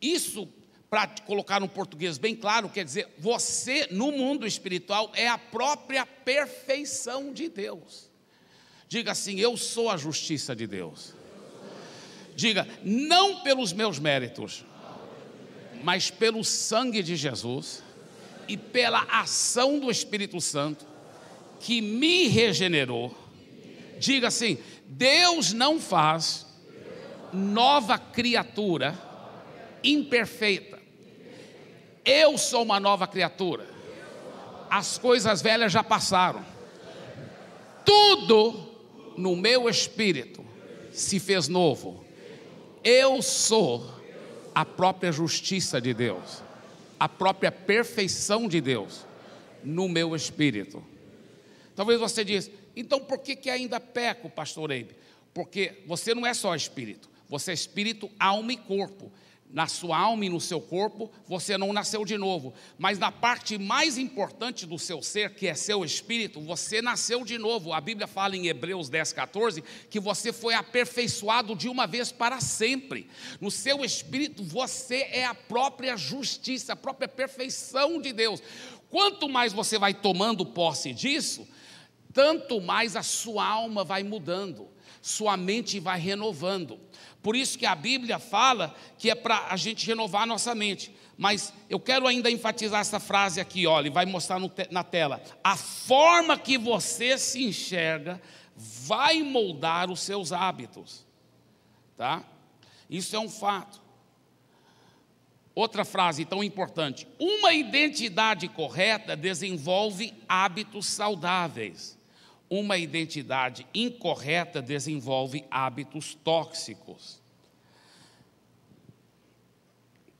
Isso, para colocar no português bem claro, quer dizer, você no mundo espiritual é a própria perfeição de Deus. Diga assim: eu sou a justiça de Deus. Diga: não pelos meus méritos, mas pelo sangue de Jesus e pela ação do Espírito Santo que me regenerou. Diga assim: Deus não faz nova criatura imperfeita. Eu sou uma nova criatura. As coisas velhas já passaram. Tudo no meu espírito se fez novo. Eu sou a própria justiça de Deus, a própria perfeição de Deus no meu espírito. Talvez você diz: então por que ainda peco, pastor Eibe? Porque você não é só espírito, você é espírito, alma e corpo. Na sua alma e no seu corpo, você não nasceu de novo, mas na parte mais importante do seu ser, que é seu espírito, você nasceu de novo. A Bíblia fala em Hebreus 10:14, que você foi aperfeiçoado de uma vez para sempre. No seu espírito, você é a própria justiça, a própria perfeição de Deus. Quanto mais você vai tomando posse disso, tanto mais a sua alma vai mudando, sua mente vai renovando. Por isso que a Bíblia fala que é para a gente renovar a nossa mente. Mas eu quero ainda enfatizar essa frase aqui, olha, e vai mostrar na tela. A forma que você se enxerga vai moldar os seus hábitos, tá? Isso é um fato. Outra frase tão importante: uma identidade correta desenvolve hábitos saudáveis. Uma identidade incorreta desenvolve hábitos tóxicos.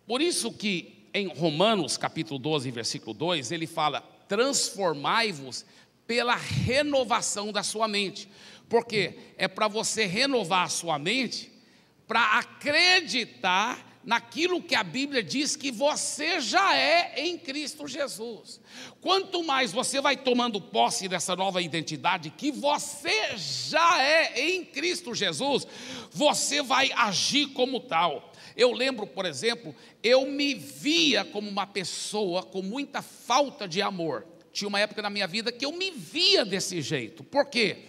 Por isso que em Romanos capítulo 12, versículo 2, ele fala: transformai-vos pela renovação da sua mente. Porque é para você renovar a sua mente, para acreditar naquilo que a Bíblia diz que você já é em Cristo Jesus. Quanto mais você vai tomando posse dessa nova identidade, que você já é em Cristo Jesus, você vai agir como tal. Eu lembro, por exemplo, eu me via como uma pessoa com muita falta de amor. tinha uma época na minha vida que eu me via desse jeito. Por quê?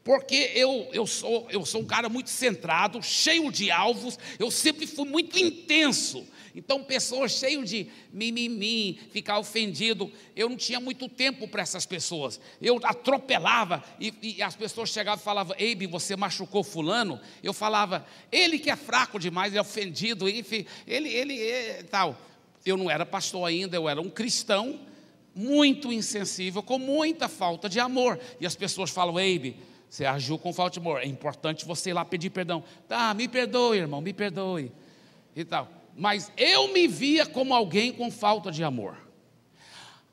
Porque eu sou um cara muito centrado, cheio de alvos, eu sempre fui muito intenso. Então, pessoas cheias de mimimi, ficar ofendido, eu não tinha muito tempo para essas pessoas. Eu atropelava e as pessoas chegavam e falavam: Eibe, você machucou fulano? Eu falava: ele que é fraco demais, é ofendido, enfim, ele tal. Eu não era pastor ainda, eu era um cristão muito insensível, com muita falta de amor. E as pessoas falam: Eibe, você agiu com falta de amor, é importante você ir lá pedir perdão. Tá, me perdoe, irmão, me perdoe e tal. Mas eu me via como alguém com falta de amor.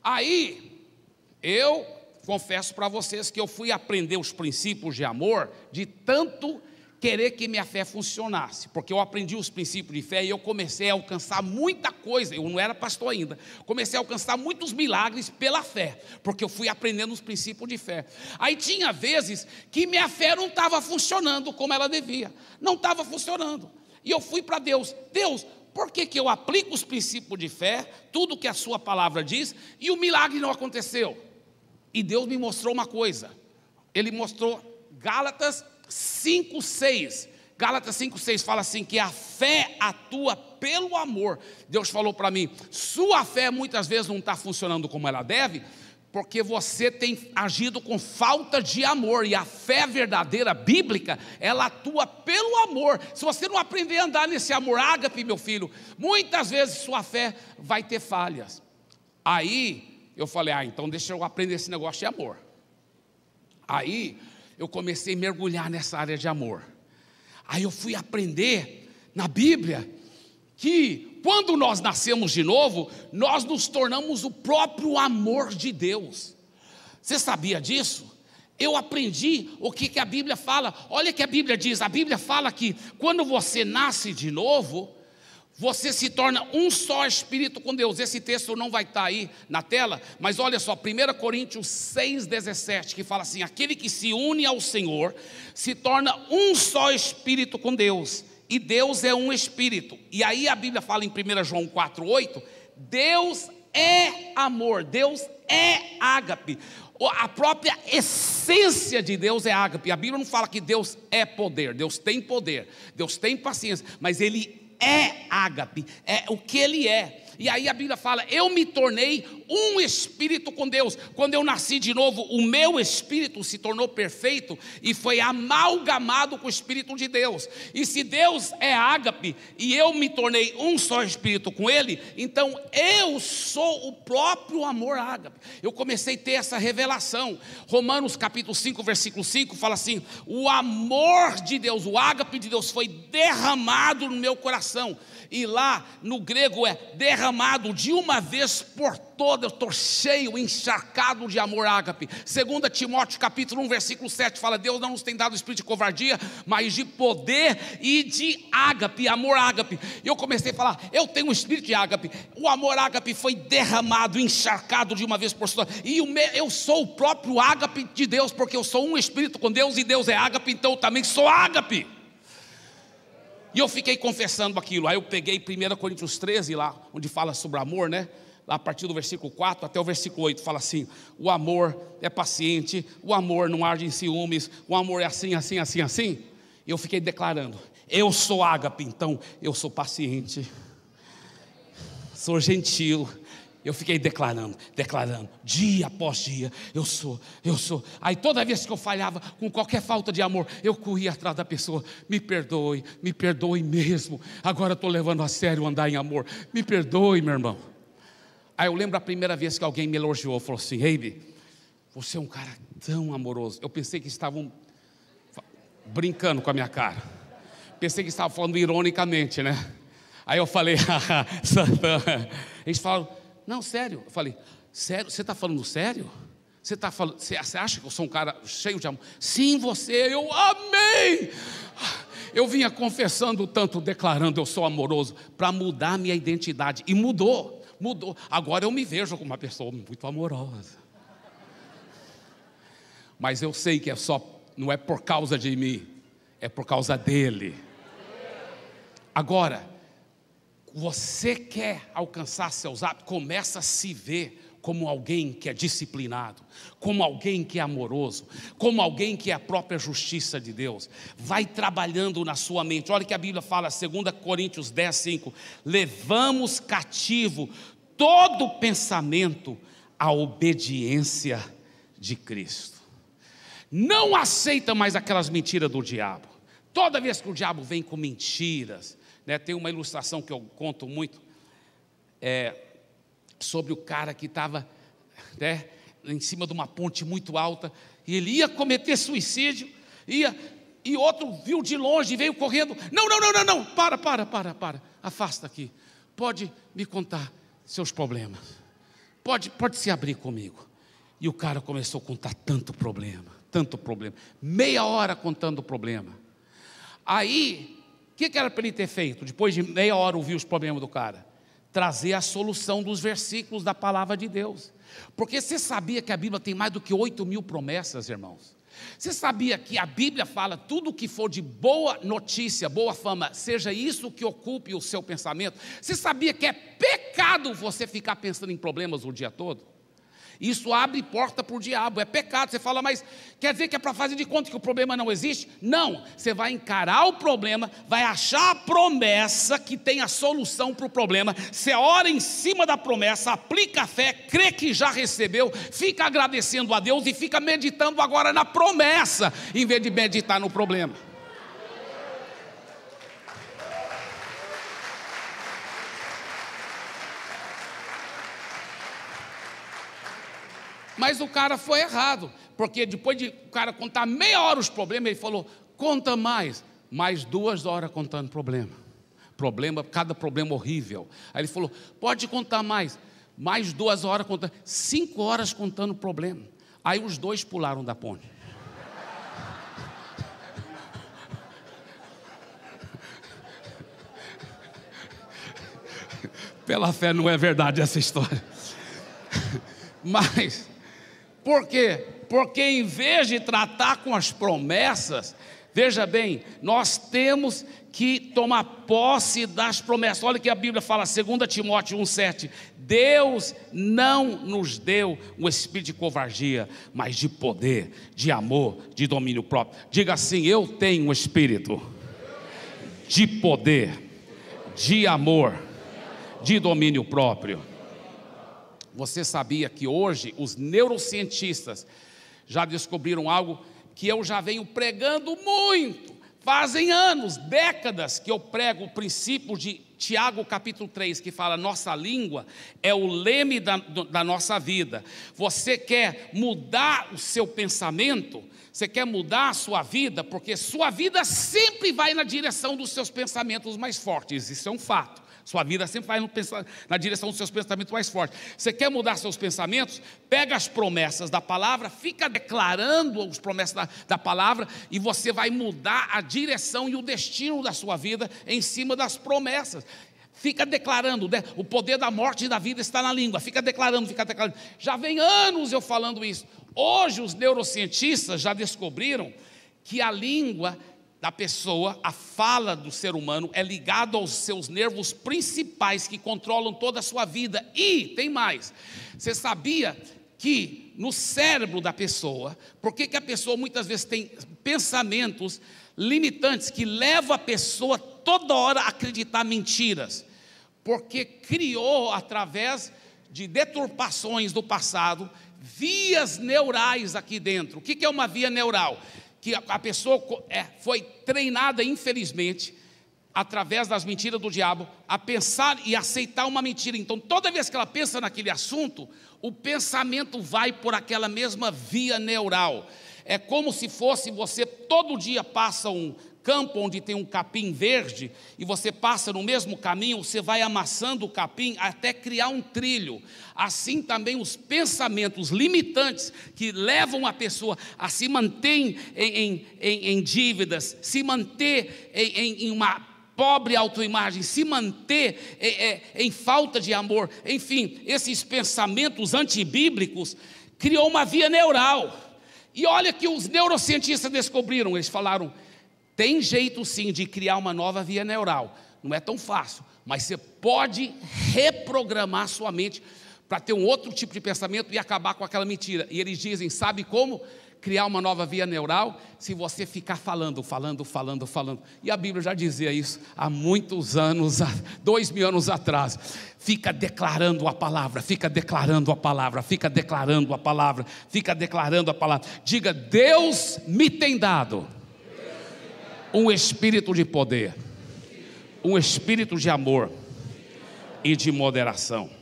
Aí, eu confesso para vocês que eu fui aprender os princípios de amor de tanto querer que minha fé funcionasse, porque eu aprendi os princípios de fé e eu comecei a alcançar muita coisa. Eu não era pastor ainda, comecei a alcançar muitos milagres pela fé, porque eu fui aprendendo os princípios de fé. Aí tinha vezes que minha fé não estava funcionando como ela devia, não estava funcionando, e eu fui para Deus: Deus, por que eu aplico os princípios de fé, tudo que a sua palavra diz, e o milagre não aconteceu? E Deus me mostrou uma coisa. Ele mostrou Gálatas 5:6. Gálatas 5:6 fala assim, que a fé atua pelo amor. Deus falou para mim: sua fé muitas vezes não está funcionando como ela deve, porque você tem agido com falta de amor. E a fé verdadeira, bíblica, ela atua pelo amor. Se você não aprender a andar nesse amor ágape, meu filho, muitas vezes sua fé vai ter falhas. Aí eu falei: então deixa eu aprender esse negócio de amor. Aí eu comecei a mergulhar nessa área de amor. Aí eu fui aprender na Bíblia que quando nós nascemos de novo, nós nos tornamos o próprio amor de Deus. Você sabia disso? Eu aprendi o que a Bíblia fala. Olha o que a Bíblia diz. A Bíblia fala que quando você nasce de novo, você se torna um só espírito com Deus. Esse texto não vai estar aí na tela, mas olha só, 1 Coríntios 6,17, que fala assim: aquele que se une ao Senhor se torna um só espírito com Deus, e Deus é um espírito. E aí a Bíblia fala em 1 João 4,8, Deus é amor, Deus é ágape. A própria essência de Deus é ágape. A Bíblia não fala que Deus é poder, Deus tem paciência, mas Ele é ágape, é o que Ele é. E aí a Bíblia fala: eu me tornei um espírito com Deus. Quando eu nasci de novo, o meu espírito se tornou perfeito e foi amalgamado com o Espírito de Deus. E se Deus é ágape e eu me tornei um só espírito com Ele, então eu sou o próprio amor ágape. Eu comecei a ter essa revelação. Romanos capítulo 5, versículo 5 fala assim: o amor de Deus, o ágape de Deus foi derramado no meu coração. E lá no grego é derramado de uma vez por todas. Eu estou cheio, encharcado de amor ágape. 2 Timóteo capítulo 1 versículo 7 fala: Deus não nos tem dado espírito de covardia, mas de poder e de ágape, amor ágape. E eu comecei a falar: eu tenho um espírito de ágape. O amor ágape foi derramado, encharcado de uma vez por todas. E eu sou o próprio ágape de Deus, porque eu sou um espírito com Deus e Deus é ágape, então eu também sou ágape. E eu fiquei confessando aquilo. Aí eu peguei 1 Coríntios 13 lá, onde fala sobre amor, né? Lá a partir do versículo 4 até o versículo 8 fala assim: o amor é paciente, o amor não arde em ciúmes, o amor é assim, assim, assim, assim. E eu fiquei declarando: eu sou ágape, então eu sou paciente, sou gentil. Eu fiquei declarando, dia após dia, eu sou. Aí toda vez que eu falhava com qualquer falta de amor, eu corria atrás da pessoa: me perdoe mesmo, agora estou levando a sério andar em amor, me perdoe, meu irmão. Aí eu lembro a primeira vez que alguém me elogiou, falou assim: Eibe, você é um cara tão amoroso. Eu pensei que estavam brincando com a minha cara, pensei que estavam falando ironicamente, né? Aí eu falei: Santana. Eles falaram: não, sério. Eu falei: sério? Você está falando sério? Você acha que eu sou um cara cheio de amor? Sim, você. Eu amei. Eu vinha confessando tanto, declarando eu sou amoroso, para mudar a minha identidade. E mudou. Agora eu me vejo como uma pessoa muito amorosa. Mas eu sei que não é por causa de mim, é por causa dele. Agora, você quer alcançar seus hábitos, começa a se ver como alguém que é disciplinado, como alguém que é amoroso, como alguém que é a própria justiça de Deus. Vai trabalhando na sua mente. Olha que a Bíblia fala, 2 Coríntios 10, 5: levamos cativo todo pensamento à obediência de Cristo. Não aceita mais aquelas mentiras do diabo. Toda vez que o diabo vem com mentiras, né, tem uma ilustração que eu conto muito, sobre o cara que estava, né, em cima de uma ponte muito alta, e ele ia cometer suicídio, e outro viu de longe e veio correndo. Não, para, afasta aqui, pode me contar seus problemas, pode se abrir comigo. E o cara começou a contar tanto problema, meia hora contando o problema. Aí, o que era para ele ter feito? Depois de meia hora ouvir os problemas do cara, trazer a solução dos versículos da palavra de Deus. Porque você sabia que a Bíblia tem mais do que 8.000 promessas, irmãos? Você sabia que a Bíblia fala tudo que for de boa notícia, boa fama, seja isso que ocupe o seu pensamento? Você sabia que é pecado você ficar pensando em problemas o dia todo? Isso abre porta para o diabo, é pecado. Você fala, mas quer dizer que é para fazer de conta que o problema não existe? Não, você vai encarar o problema, vai achar a promessa que tem a solução para o problema. Você ora em cima da promessa, aplica a fé, crê que já recebeu, fica agradecendo a Deus e fica meditando agora na promessa, em vez de meditar no problema. Mas o cara foi errado, porque depois de o cara contar meia hora os problemas, ele falou, conta mais 2 horas contando problema, cada problema horrível. Aí ele falou, pode contar mais 2 horas contando, 5 horas contando problema. Aí os dois pularam da ponte. Pela fé não é verdade essa história. Mas por quê? Porque em vez de tratar com as promessas, veja bem, nós temos que tomar posse das promessas. Olha que a Bíblia fala, 2 Timóteo 1,7: Deus não nos deu um espírito de covardia, mas de poder, de amor, de domínio próprio. Diga assim, eu tenho um espírito de poder, de amor, de domínio próprio. Você sabia que hoje os neurocientistas já descobriram algo que eu já venho pregando muito? Fazem anos, décadas que eu prego o princípio de Tiago capítulo 3, que fala, nossa língua é o leme da nossa vida. Você quer mudar o seu pensamento? Você quer mudar a sua vida? Porque sua vida sempre vai na direção dos seus pensamentos mais fortes, isso é um fato. Sua vida sempre vai na direção dos seus pensamentos mais fortes. Você quer mudar seus pensamentos? Pega as promessas da palavra, fica declarando as promessas da palavra, e você vai mudar a direção e o destino da sua vida em cima das promessas. Fica declarando, né? O poder da morte e da vida está na língua. Fica declarando. Já vem anos eu falando isso. Hoje os neurocientistas já descobriram que a língua da pessoa, a fala do ser humano, é ligado aos seus nervos principais que controlam toda a sua vida. E tem mais, você sabia que no cérebro da pessoa, por que a pessoa muitas vezes tem pensamentos limitantes que levam a pessoa toda hora a acreditar mentiras? Porque criou, através de deturpações do passado, vias neurais aqui dentro. O que é uma via neural? Que a pessoa foi treinada, infelizmente, através das mentiras do diabo, a pensar e aceitar uma mentira. Então, toda vez que ela pensa naquele assunto, o pensamento vai por aquela mesma via neural. É como se fosse você, todo dia passa um campo onde tem um capim verde, e você passa no mesmo caminho, você vai amassando o capim até criar um trilho. Assim também os pensamentos limitantes que levam a pessoa a se manter em dívidas, se manter em uma pobre autoimagem, se manter em falta de amor, enfim, esses pensamentos antibíblicos, criou uma via neural. E olha que os neurocientistas descobriram, eles falaram, tem jeito sim de criar uma nova via neural, não é tão fácil, mas você pode reprogramar sua mente, para ter um outro tipo de pensamento e acabar com aquela mentira. E eles dizem, sabe como? Criar uma nova via neural, se você ficar falando. E a Bíblia já dizia isso há muitos anos, 2000 anos atrás. Fica declarando a palavra, fica declarando a palavra. Diga, Deus me tem dado um espírito de poder, um espírito de amor e de moderação.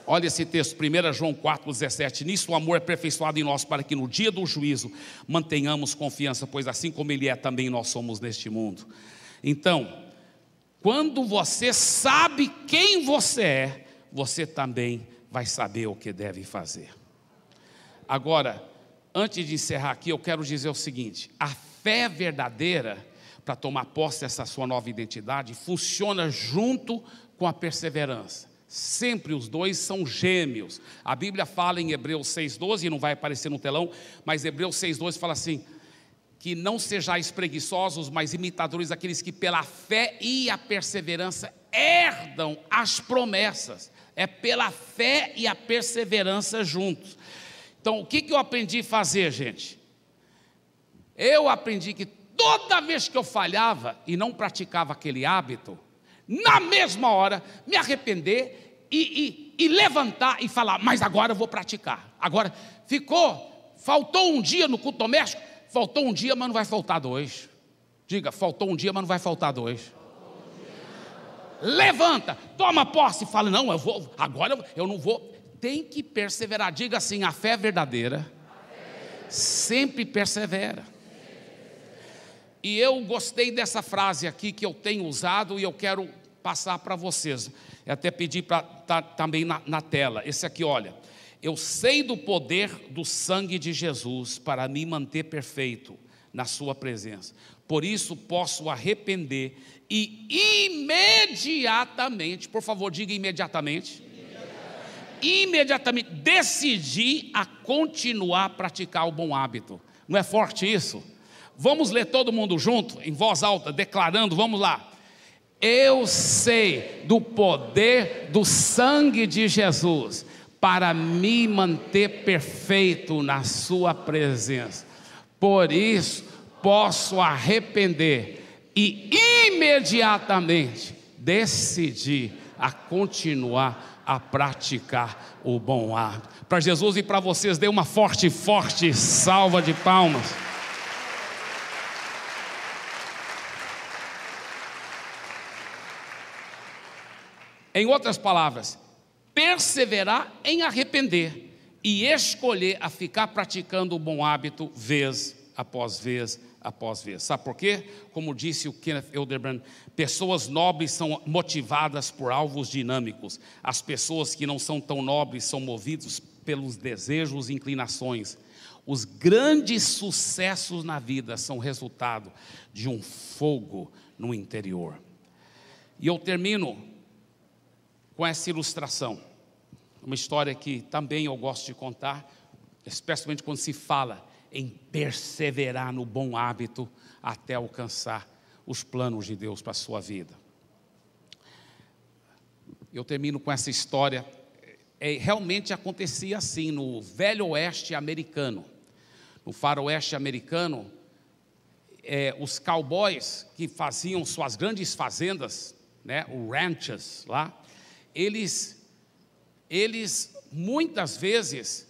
Olha esse texto, 1 João 4,17. Nisso o amor é aperfeiçoado em nós, para que no dia do juízo mantenhamos confiança, pois assim como Ele é, também nós somos neste mundo. Então, quando você sabe quem você é, você também vai saber o que deve fazer. Agora, antes de encerrar aqui, eu quero dizer o seguinte: a fé verdadeira, para tomar posse dessa sua nova identidade, funciona junto com a perseverança. Sempre os dois são gêmeos. A Bíblia fala em Hebreus 6,12, não vai aparecer no telão, mas Hebreus 6,12 fala assim: que não sejais preguiçosos, mas imitadores daqueles que pela fé e a perseverança herdam as promessas. É pela fé e a perseverança juntos. Então, o que eu aprendi a fazer, gente? Eu aprendi que toda vez que eu falhava e não praticava aquele hábito, na mesma hora, me arrepender e levantar e falar, mas agora eu vou praticar. Agora, faltou um dia no culto doméstico, faltou um dia, mas não vai faltar dois. Diga, faltou um dia, mas não vai faltar dois. Levanta, toma posse e fala, não, agora eu não vou. Tem que perseverar. Diga assim, a fé verdadeira sempre persevera. E eu gostei dessa frase aqui que eu tenho usado e eu quero passar para vocês. Eu até pedi para estar também na tela. Esse aqui, olha. Eu sei do poder do sangue de Jesus para me manter perfeito na sua presença. Por isso posso arrepender e imediatamente, por favor, diga imediatamente. Imediatamente decidi a continuar a praticar o bom hábito. Não é forte isso? Vamos ler todo mundo junto, em voz alta, declarando, vamos lá. Eu sei do poder do sangue de Jesus para me manter perfeito na sua presença. Por isso, posso arrepender e imediatamente decidir a continuar a praticar o bom hábito. Para Jesus e para vocês, dê uma forte salva de palmas. Em outras palavras, perseverar em arrepender e escolher a ficar praticando o bom hábito vez após vez após vez. Sabe por quê? Como disse o Kenneth Hildebrand, pessoas nobres são motivadas por alvos dinâmicos. As pessoas que não são tão nobres são movidas pelos desejos e inclinações. Os grandes sucessos na vida são resultado de um fogo no interior. E eu termino com essa ilustração. Uma história que também eu gosto de contar, especialmente quando se fala em perseverar no bom hábito até alcançar os planos de Deus para a sua vida. Eu termino com essa história. Realmente acontecia assim no velho oeste americano. No faroeste americano, os cowboys que faziam suas grandes fazendas, né, o ranches lá, eles muitas vezes,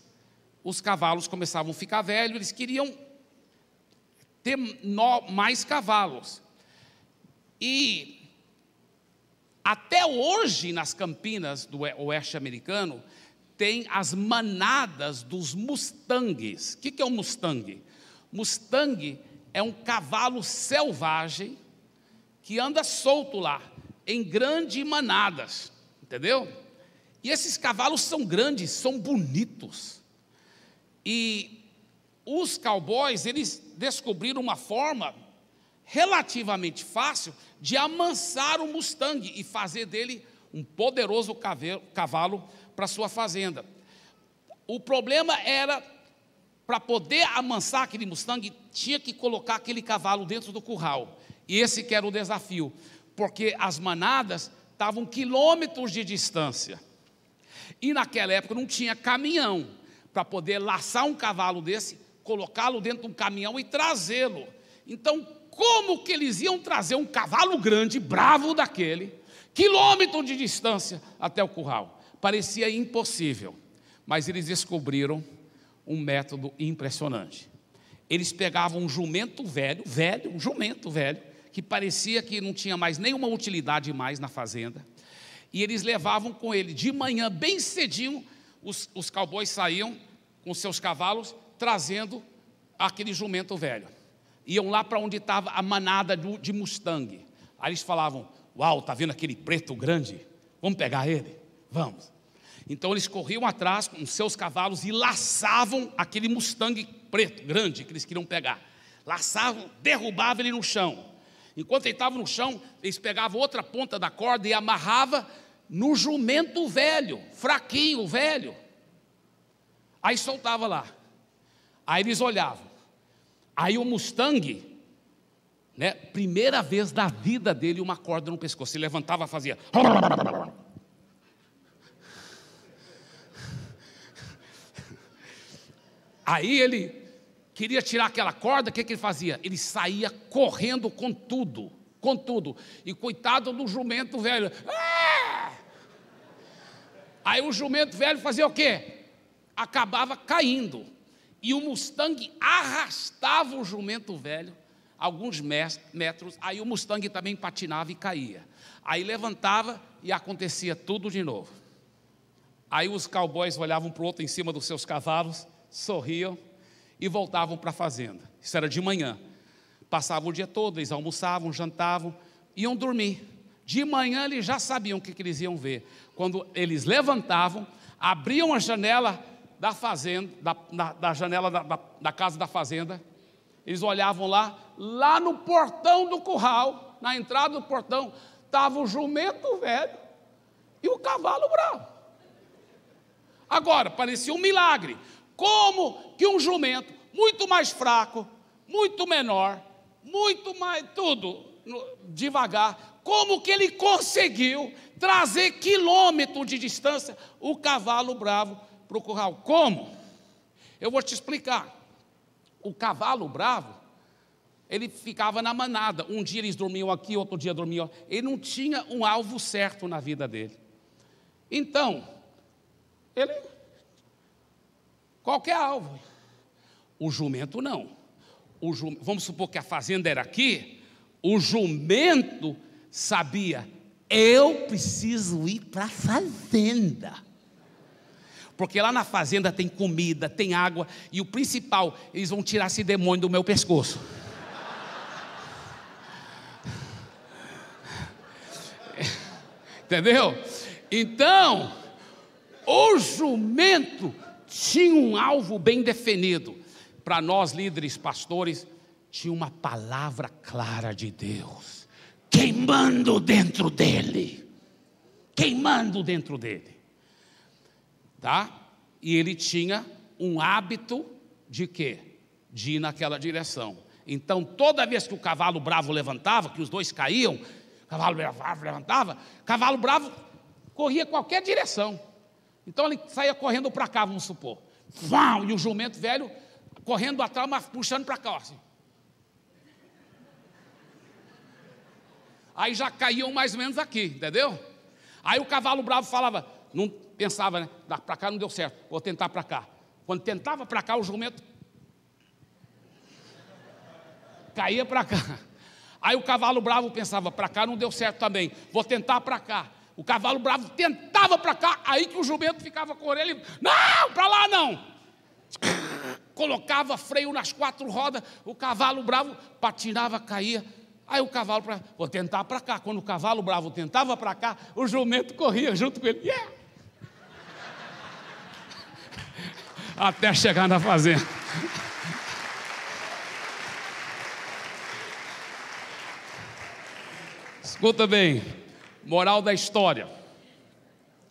os cavalos começavam a ficar velhos, eles queriam ter mais cavalos. E até hoje, nas campinas do oeste americano, tem as manadas dos mustangs. O que é um mustang? Mustang é um cavalo selvagem que anda solto lá, em grandes manadas, entendeu? E esses cavalos são grandes, são bonitos. E os cowboys, eles descobriram uma forma relativamente fácil de amansar o Mustang e fazer dele um poderoso cavalo para sua fazenda. O problema era, para poder amansar aquele Mustang, tinha que colocar aquele cavalo dentro do curral. E esse que era o desafio, porque as manadas estavam quilômetros de distância. E naquela época não tinha caminhão para poder laçar um cavalo desse, colocá-lo dentro de um caminhão e trazê-lo. Então, como que eles iam trazer um cavalo grande, bravo daquele, quilômetro de distância até o curral? Parecia impossível, mas eles descobriram um método impressionante. Eles pegavam um jumento velho, um jumento velho, que parecia que não tinha mais nenhuma utilidade mais na fazenda, e eles levavam com ele, de manhã, bem cedinho, os cowboys saíam com seus cavalos, trazendo aquele jumento velho. Iam lá para onde estava a manada de Mustang. Aí eles falavam: uau, está vendo aquele preto grande? Vamos pegar ele? Vamos. Então eles corriam atrás com seus cavalos e laçavam aquele Mustang preto, grande, que eles queriam pegar. Laçavam, derrubavam ele no chão. Enquanto ele estava no chão, eles pegavam outra ponta da corda e amarravam no jumento velho, fraquinho, velho. Aí soltava lá. Aí eles olhavam. Aí o Mustang, né, primeira vez da vida dele, uma corda no pescoço. Se levantava, fazia. Aí ele queria tirar aquela corda, o que ele fazia? Ele saía correndo com tudo. E coitado do jumento velho. Ah! Aí o jumento velho fazia o quê? Acabava caindo. E o Mustang arrastava o jumento velho alguns metros. Aí o Mustang também patinava e caía. Aí levantava e acontecia tudo de novo. Aí os cowboys olhavam para o outro em cima dos seus cavalos, sorriam e voltavam para a fazenda. Isso era de manhã. Passavam o dia todo, eles almoçavam, jantavam, iam dormir. De manhã eles já sabiam o que eles iam ver. Quando eles levantavam, abriam a janela da fazenda, da janela da casa da fazenda, eles olhavam lá no portão do curral, na entrada do portão, estava o jumento velho e o cavalo bravo. Agora, parecia um milagre. Como que um jumento muito mais fraco, muito menor, muito mais tudo devagar, como que ele conseguiu trazer quilômetros de distância o cavalo bravo para o curral? Como? Eu vou te explicar. O cavalo bravo, ele ficava na manada. Um dia eles dormiam aqui, outro dia dormiam. Ele não tinha um alvo certo na vida dele. Então, ele... qualquer alvo. O jumento não. Vamos supor que a fazenda era aqui. O jumento sabia: eu preciso ir para a fazenda. Porque lá na fazenda tem comida, tem água. E o principal, eles vão tirar esse demônio do meu pescoço. Entendeu? Então, o jumento tinha um alvo bem definido. Para nós líderes, pastores, tinha uma palavra clara de Deus queimando dentro dele. Queimando dentro dele. Tá? E ele tinha um hábito de quê? De ir naquela direção. Então, toda vez que o cavalo bravo levantava, que os dois caíam, cavalo bravo levantava, cavalo bravo corria qualquer direção. Então ele saía correndo para cá, vamos supor. E o jumento velho correndo atrás, mas puxando para cá, assim. Aí já caíam mais ou menos aqui, entendeu? Aí o cavalo bravo falava, não pensava, né? Para cá não deu certo, vou tentar para cá. Quando tentava para cá, o jumento caía para cá. Aí o cavalo bravo pensava, para cá não deu certo também, vou tentar para cá. O cavalo bravo tentava para cá, aí que o jumento ficava com a orelha, não, para lá não. Colocava freio nas 4 rodas, o cavalo bravo patinava, caía. Aí o cavalo, vou tentar para cá. Quando o cavalo bravo tentava para cá, o jumento corria junto com ele. Yeah! Até chegar na fazenda. Escuta bem, moral da história: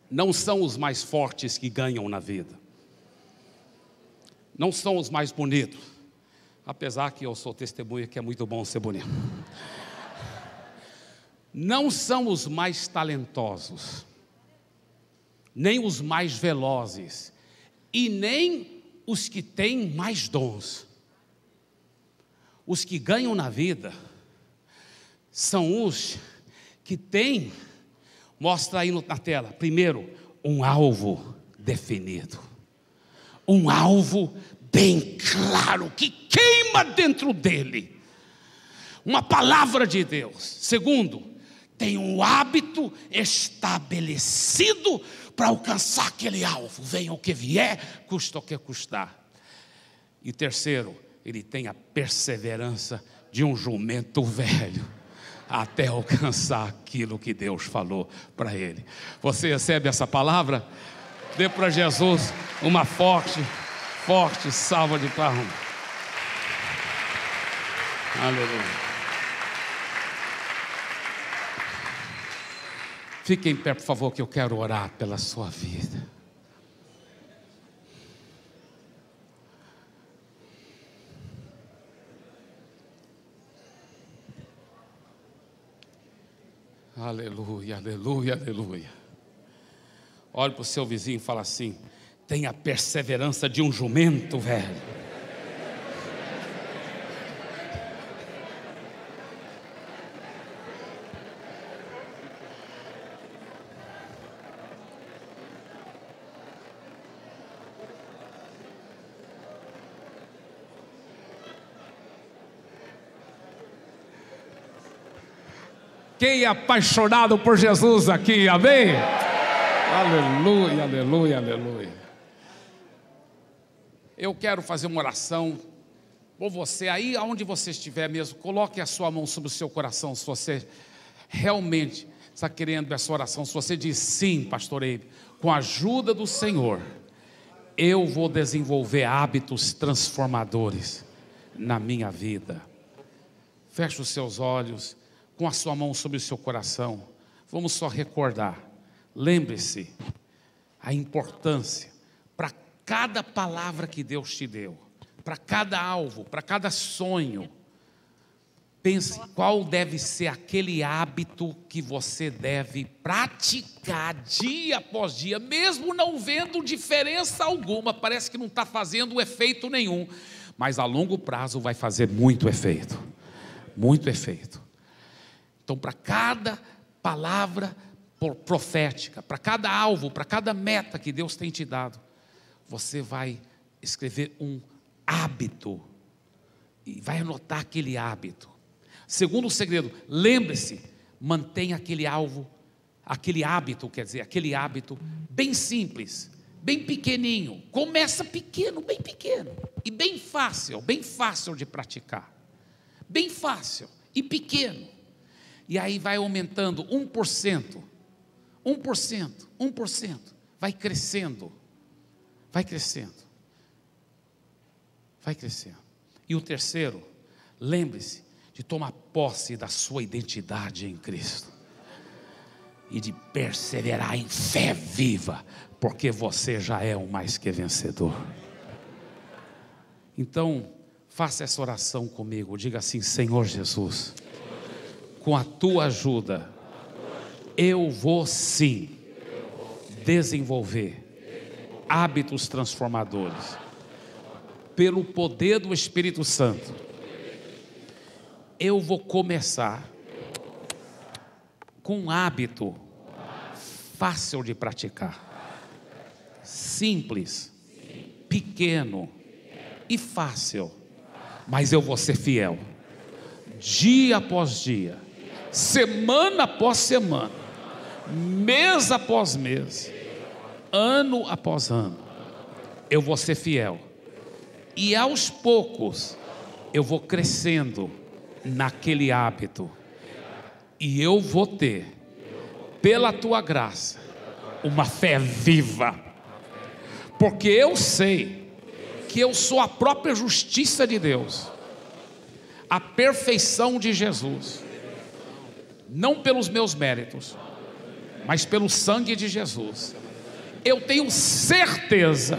não são os mais fortes que ganham na vida, não são os mais bonitos, apesar que eu sou testemunha que é muito bom ser bonito. Não são os mais talentosos, nem os mais velozes, e nem os que têm mais dons. Os que ganham na vida são os que têm, mostra aí na tela, primeiro, um alvo definido, um alvo bem claro, que queima dentro dele, uma palavra de Deus. Segundo, tem um hábito estabelecido para alcançar aquele alvo, venha o que vier, custa o que custar. E terceiro, ele tem a perseverança de um jumento velho, até alcançar aquilo que Deus falou para ele. Você recebe essa palavra? Dê para Jesus uma forte salva de palmas. Aleluia. Fique em pé, por favor, que eu quero orar pela sua vida. Aleluia, aleluia, aleluia. Olhe para o seu vizinho e fala assim: tem a perseverança de um jumento velho. Quem é apaixonado por Jesus aqui, amém? Aleluia, aleluia, aleluia. Eu quero fazer uma oração por você, aí aonde você estiver mesmo, coloque a sua mão sobre o seu coração, se você realmente está querendo essa oração, se você diz sim, pastor Eibe, com a ajuda do Senhor, eu vou desenvolver hábitos transformadores na minha vida. Feche os seus olhos, com a sua mão sobre o seu coração, vamos só recordar, lembre-se, a importância, para cada palavra que Deus te deu, para cada alvo, para cada sonho, pense qual deve ser aquele hábito que você deve praticar dia após dia, mesmo não vendo diferença alguma, parece que não está fazendo efeito nenhum, mas a longo prazo vai fazer muito efeito, muito efeito. Então, para cada palavra profética, para cada alvo, para cada meta que Deus tem te dado, você vai escrever um hábito e vai anotar aquele hábito. Segundo segredo, lembre-se, mantenha aquele alvo, aquele hábito, quer dizer, aquele hábito bem simples, bem pequenininho. Começa pequeno, bem pequeno e bem fácil de praticar, bem fácil e pequeno. E aí vai aumentando 1%, vai crescendo, vai crescendo. E o terceiro, lembre-se de tomar posse da sua identidade em Cristo e de perseverar em fé viva, porque você já é um mais que vencedor. Então, faça essa oração comigo, diga assim: Senhor Jesus, com a tua ajuda, eu vou sim desenvolver hábitos transformadores, pelo poder do Espírito Santo. Eu vou começar com um hábito fácil de praticar, simples, pequeno e fácil, mas eu vou ser fiel, dia após dia, semana após semana, mês após mês, ano após ano, eu vou ser fiel, e aos poucos eu vou crescendo naquele hábito, e eu vou ter, pela tua graça, uma fé viva, porque eu sei que eu sou a própria justiça de Deus, a perfeição de Jesus, não pelos meus méritos, mas pelo sangue de Jesus. Eu tenho certeza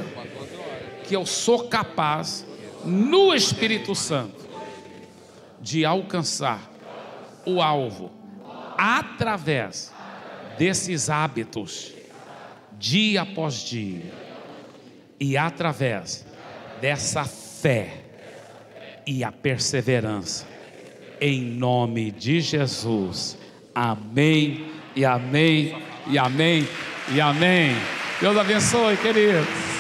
que eu sou capaz, no Espírito Santo, de alcançar o alvo através desses hábitos dia após dia, e através dessa fé e a perseverança, em nome de Jesus. Amém, e amém, e amém, e amém. Deus abençoe, queridos.